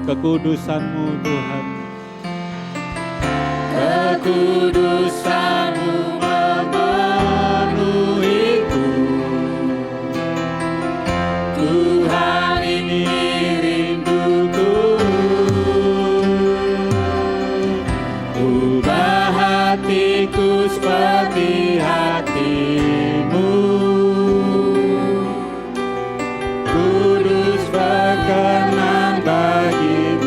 [SPEAKER 3] Kekudusan-Mu Tuhan, kekudusan-Mu memenuhiku. Tuhan ini rinduku, ubah hatiku seperti hati-Mu. Kudus berkenan bagi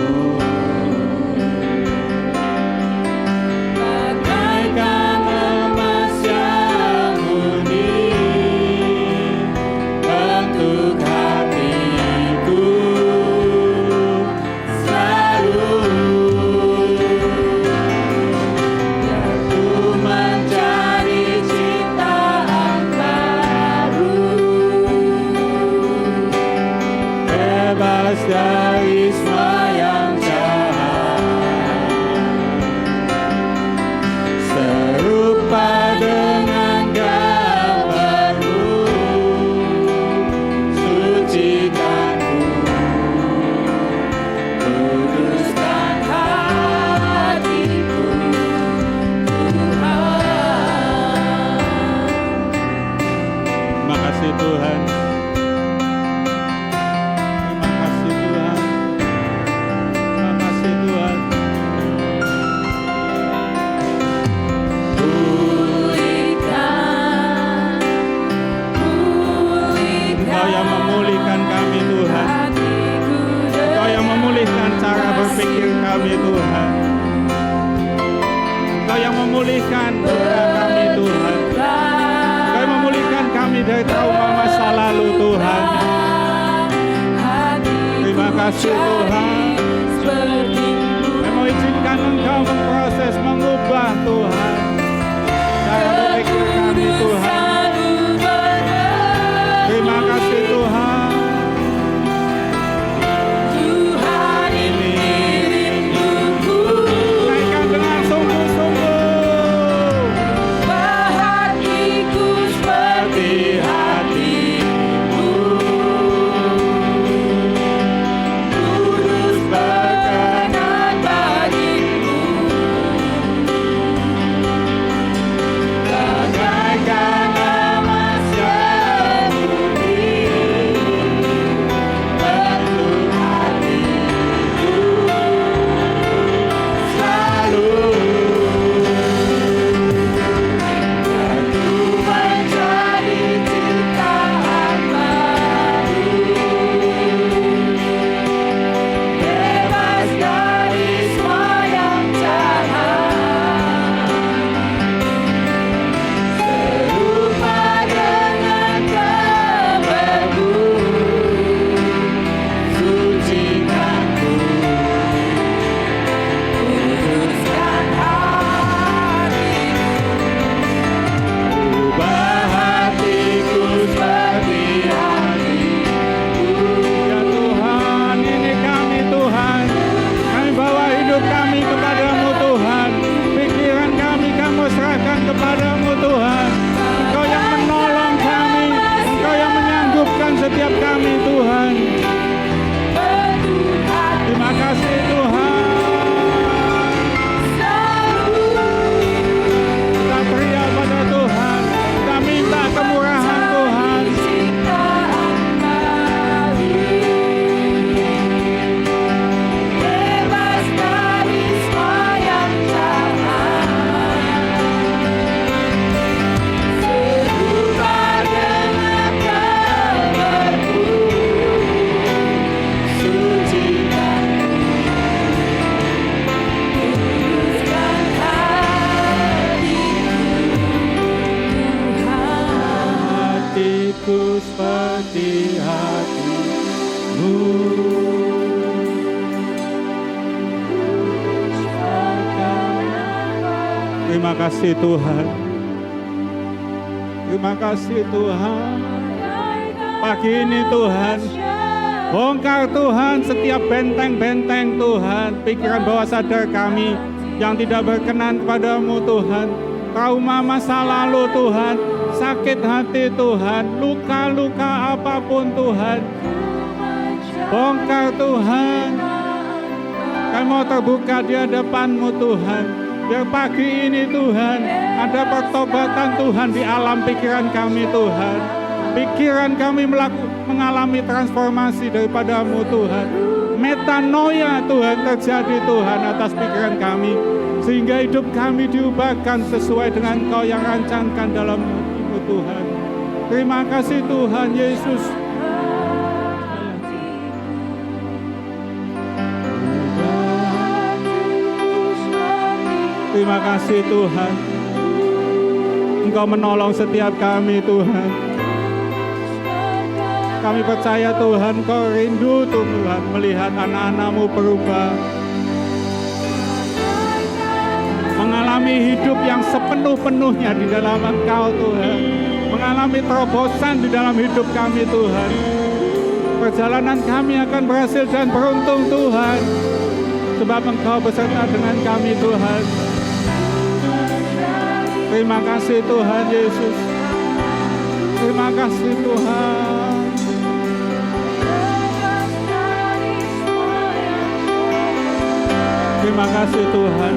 [SPEAKER 3] memulihkan dunia kami Tuhan. Engkau memulihkan kami dari trauma masa lalu Tuhan. Terima kasih Tuhan. Kami mau izinkan Engkau memproses, mengubah Tuhan cara berpikir kami Tuhan. Terima kasih Tuhan. Naikkan dengan sungguh-sungguh.
[SPEAKER 4] Hatiku seperti hatimu, kudus berkenan bagimu, bagaikan emas yang murni, penuh hatiku selalu. Menjadi ciptaan baru, bebas dari semua yang jahat, serupa dengan gambarmu, sucikanku, kuduskan hatiku. Ubah hatiku seperti hatimu.
[SPEAKER 3] Ya Tuhan, ini kami Tuhan. Kami bawa hidup kami kepadamu Tuhan. Pikiran kami serahkan kepadamu Tuhan. Engkau yang menolong kami. Engkau yang menyanggupkan setiap kami Tuhan. Terima kasih Tuhan. Kita teriak pada Tuhan. Kita minta kemurahan Tuhan.
[SPEAKER 4] Bebas dari semua yang jahat, serupa dengan gambarmu, sucikanku, kuduskan hatiku, Tuhan.
[SPEAKER 3] Hatiku seperti hatimu. Terima kasih Tuhan. Terima kasih Tuhan. Pagi ini Tuhan, bongkar Tuhan setiap benteng-benteng Tuhan, pikiran bawah sadar kami yang tidak berkenan kepadamu Tuhan. Trauma masa lalu Tuhan, sakit hati Tuhan, luka-luka apapun Tuhan. Bongkar Tuhan. Kami mau terbuka di hadapan-Mu Tuhan. Biar pagi ini Tuhan, ada pertobatan Tuhan di alam pikiran kami Tuhan. Pikiran kami mengalami transformasi daripada-Mu Tuhan. Metanoia Tuhan terjadi Tuhan atas pikiran kami. Sehingga hidup kami diubahkan sesuai dengan Engkau yang rancangkan dalam hati-Mu Tuhan. Terima kasih Tuhan Yesus. Terima kasih Tuhan. Engkau menolong setiap kami Tuhan. Kami percaya Tuhan, Engkau rindu Tuhan melihat anak-anak-Mu berubah. Mengalami hidup yang sepenuh-penuhnya di dalam Engkau Tuhan. Mengalami terobosan di dalam hidup kami Tuhan. Perjalanan kami akan berhasil dan beruntung Tuhan. Sebab Engkau beserta dengan kami Tuhan. Terima kasih Tuhan Yesus. Terima kasih Tuhan. Terima kasih Tuhan.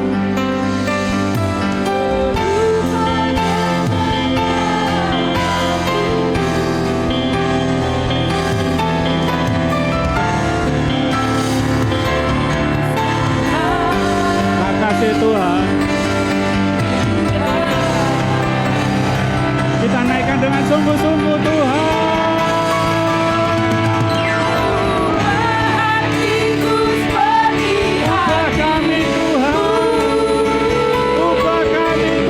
[SPEAKER 3] Terima kasih Tuhan. Kita naikkan dengan sungguh-sungguh Tuhan.
[SPEAKER 4] Hatiku seperti
[SPEAKER 3] Ubah kami Tuhan. Ubah kami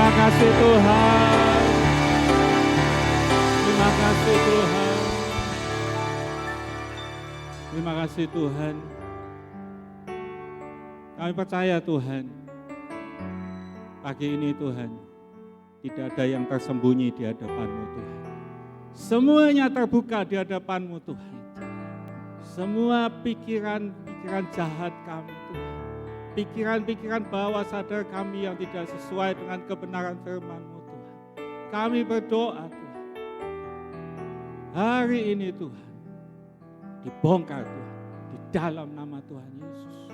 [SPEAKER 3] Terima kasih Tuhan. Terima kasih Tuhan. Terima kasih Tuhan. Kami percaya Tuhan, pagi ini Tuhan, tidak ada yang tersembunyi di hadapan-Mu Tuhan. Semuanya terbuka di hadapan-Mu Tuhan. Semua pikiran-pikiran jahat kami Tuhan. Pikiran-pikiran bawah sadar kami yang tidak sesuai dengan kebenaran firman-Mu Tuhan. Kami berdoa Tuhan. Hari ini Tuhan, dibongkar Tuhan, di dalam nama Tuhan Yesus.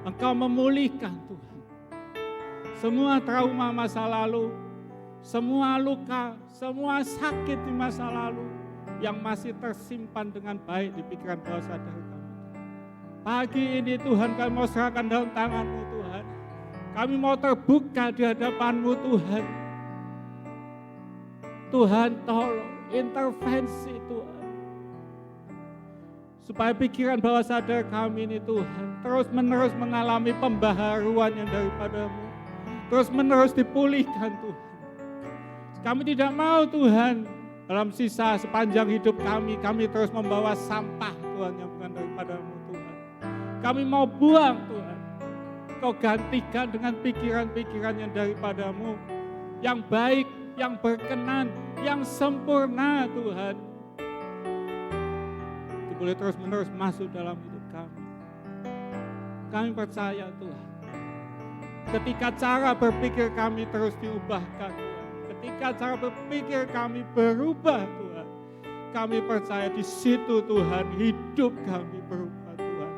[SPEAKER 3] Engkau memulihkan Tuhan. Semua trauma masa lalu, semua luka, semua sakit di masa lalu yang masih tersimpan dengan baik di pikiran bawah sadar kami. Pagi ini Tuhan kami mau serahkan dalam tangan-Mu Tuhan. Kami mau terbuka di hadapan-Mu Tuhan. Tuhan tolong intervensi Tuhan. Supaya pikiran bawah sadar kami ini Tuhan terus menerus mengalami pembaharuan yang daripada-Mu. Terus menerus dipulihkan Tuhan. Kami tidak mau Tuhan dalam sisa sepanjang hidup kami terus membawa sampah Tuhan yang bukan daripada-Mu Tuhan. Kami mau buang Tuhan. Kau gantikan dengan pikiran-pikiran yang daripada-Mu. Yang baik, yang berkenan, yang sempurna Tuhan. Boleh terus menerus masuk dalam hidup kami. Kami percaya Tuhan. Ketika cara berpikir kami terus diubahkan Tuhan. Ketika cara berpikir kami berubah Tuhan. Kami percaya di situ Tuhan hidup kami berubah Tuhan.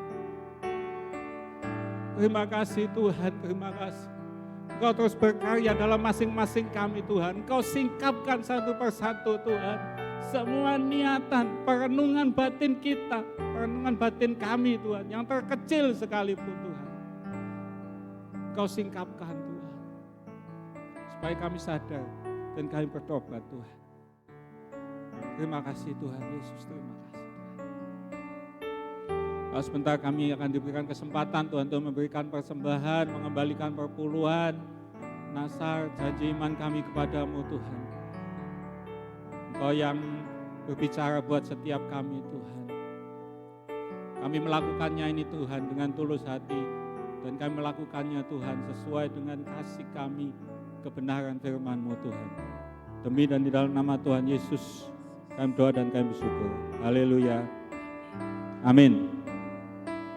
[SPEAKER 3] Terima kasih Tuhan, terima kasih. Engkau terus berkarya dalam masing-masing kami Tuhan. Engkau singkapkan satu persatu Tuhan. Semua niatan, perenungan batin kita, perenungan batin kami Tuhan, yang terkecil sekalipun Tuhan. Engkau singkapkan Tuhan, supaya kami sadar dan kami bertobat Tuhan. Terima kasih Tuhan Yesus, terima kasih Tuhan. Sebentar kami akan diberikan kesempatan Tuhan untuk memberikan persembahan, mengembalikan perpuluhan, nasar, janji iman kami kepadamu Tuhan. Engkau yang berbicara buat setiap kami Tuhan. Kami melakukannya ini Tuhan dengan tulus hati. Dan kami melakukannya Tuhan sesuai dengan kasih kami, kebenaran firman-Mu Tuhan. Demi dan di dalam nama Tuhan Yesus, kami doa dan kami bersyukur. Haleluya. Amin.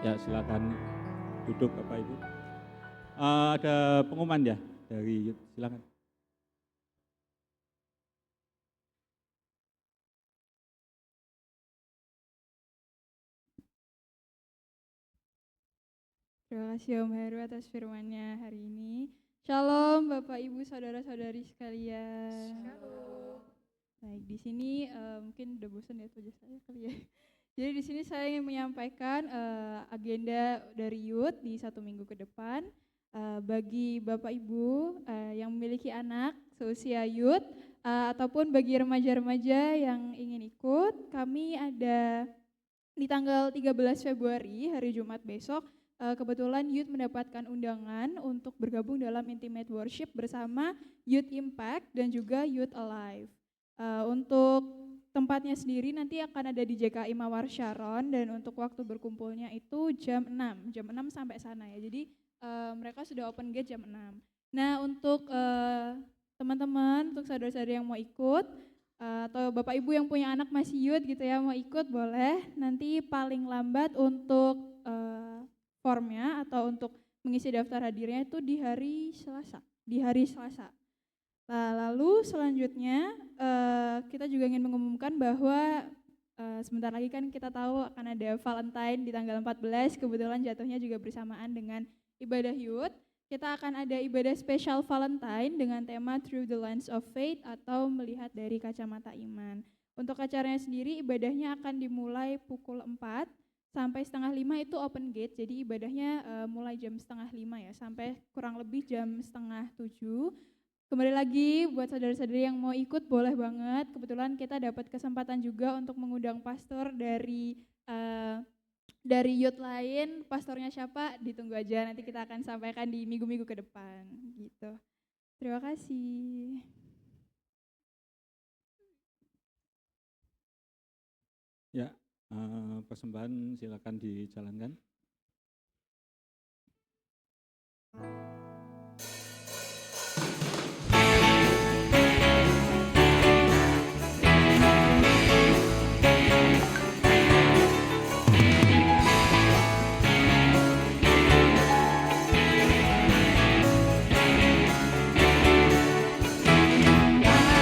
[SPEAKER 3] Ya silakan duduk Bapak Ibu. Ada pengumuman ya dari silakan.
[SPEAKER 5] Terima kasih Om Heru atas firman-Nya hari ini. Shalom Bapak Ibu Saudara-saudari sekalian. Shalom. Baik, di sini mungkin udah bosan ya wajah saya kali ya. Jadi di sini saya ingin menyampaikan agenda dari Youth di 1 minggu ke depan. Bagi Bapak Ibu yang memiliki anak seusia Youth ataupun bagi remaja-remaja yang ingin ikut, kami ada di tanggal 13 Februari hari Jumat besok. Kebetulan Youth mendapatkan undangan untuk bergabung dalam Intimate Worship bersama Youth Impact dan juga Youth Alive. Untuk tempatnya sendiri nanti akan ada di JKI Mawar Sharon dan untuk waktu berkumpulnya itu jam 6 sampai sana ya. Jadi mereka sudah open gate jam 6. Nah untuk teman-teman, untuk saudara-saudara yang mau ikut atau Bapak Ibu yang punya anak masih youth gitu ya mau ikut boleh. Nanti paling lambat untuk formnya atau untuk mengisi daftar hadirnya itu di hari Selasa. Nah, lalu selanjutnya kita juga ingin mengumumkan bahwa sebentar lagi kan kita tahu akan ada Valentine di tanggal 14, kebetulan jatuhnya juga bersamaan dengan ibadah Youth. Kita akan ada ibadah spesial Valentine dengan tema Through the Lens of Faith atau melihat dari kacamata iman. Untuk acaranya sendiri ibadahnya akan dimulai pukul 4 sampai setengah 5 itu open gate, jadi ibadahnya mulai jam setengah 5 ya, sampai kurang lebih jam setengah 7. Kembali lagi buat saudara-saudari yang mau ikut boleh banget, kebetulan kita dapat kesempatan juga untuk mengundang pastor dari dari youth lain, pastornya siapa ditunggu aja, nanti kita akan sampaikan di minggu-minggu ke depan gitu. Terima kasih.
[SPEAKER 3] Ya, persembahan silakan dijalankan.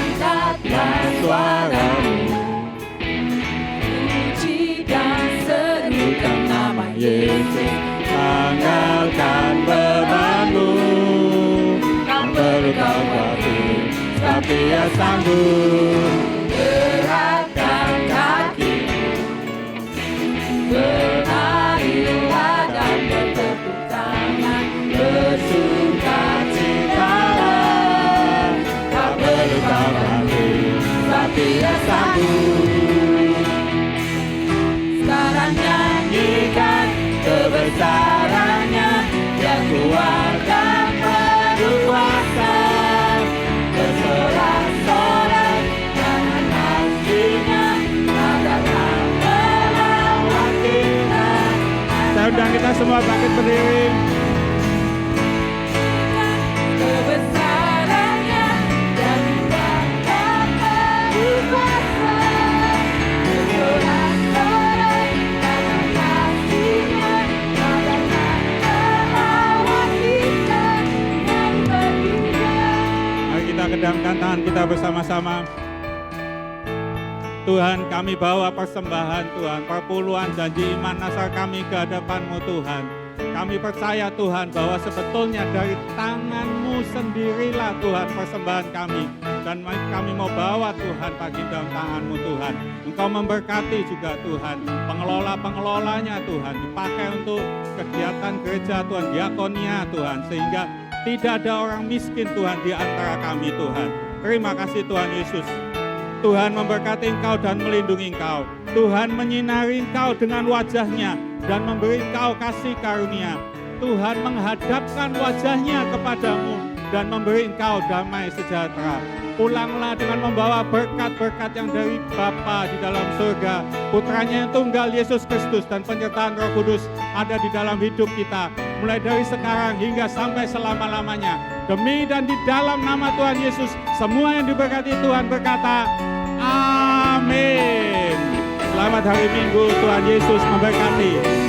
[SPEAKER 4] Angkatlah suaramu, puji dan serukan nama Yesus.
[SPEAKER 3] Tanggalkan bebanmu, tak perlu kau khawatir, sebab Dia sanggup.
[SPEAKER 4] Gerakkan kakimu, berlarilah dan bertepuk tangan, bersukacitalah. Tak perlu kau khawatir, sebab Dia sanggup. Sekarang nyanyikan kebesarannya, yang kuat dan berkuasa, bersorak-sorai dengan kasih-Nya, datang melawat kita.
[SPEAKER 3] Saya undang kita semua bangkit berdiri.
[SPEAKER 4] Kebesarannya yang kuat dan berkuasa, bersorak-sorai dengan kasih-Nya, datang melawat kita. Nyanyi bagi-Nya.
[SPEAKER 3] Mari kita kedamkan tangan kita bersama-sama. Tuhan, kami bawa persembahan Tuhan, perpuluhan janji iman nasar kami ke hadapan-Mu Tuhan. Kami percaya Tuhan bahwa sebetulnya dari tangan-Mu sendirilah Tuhan persembahan kami. Dan kami mau bawa Tuhan pagi dalam tangan-Mu Tuhan. Engkau memberkati juga Tuhan, pengelola-pengelolanya Tuhan, dipakai untuk kegiatan gereja Tuhan, diakonia Tuhan, sehingga tidak ada orang miskin Tuhan di antara kami Tuhan. Terima kasih Tuhan Yesus. Tuhan memberkati engkau dan melindungi engkau. Tuhan menyinari engkau dengan wajah-Nya dan memberi engkau kasih karunia. Tuhan menghadapkan wajah-Nya kepadamu dan memberi engkau damai sejahtera. Pulanglah dengan membawa berkat-berkat yang dari Bapa di dalam surga, Putranya yang tunggal Yesus Kristus, dan penyertaan Roh Kudus ada di dalam hidup kita, mulai dari sekarang hingga sampai selama-lamanya. Demi dan di dalam nama Tuhan Yesus, semua yang diberkati Tuhan berkata, Amin. Selamat hari Minggu, Tuhan Yesus memberkati.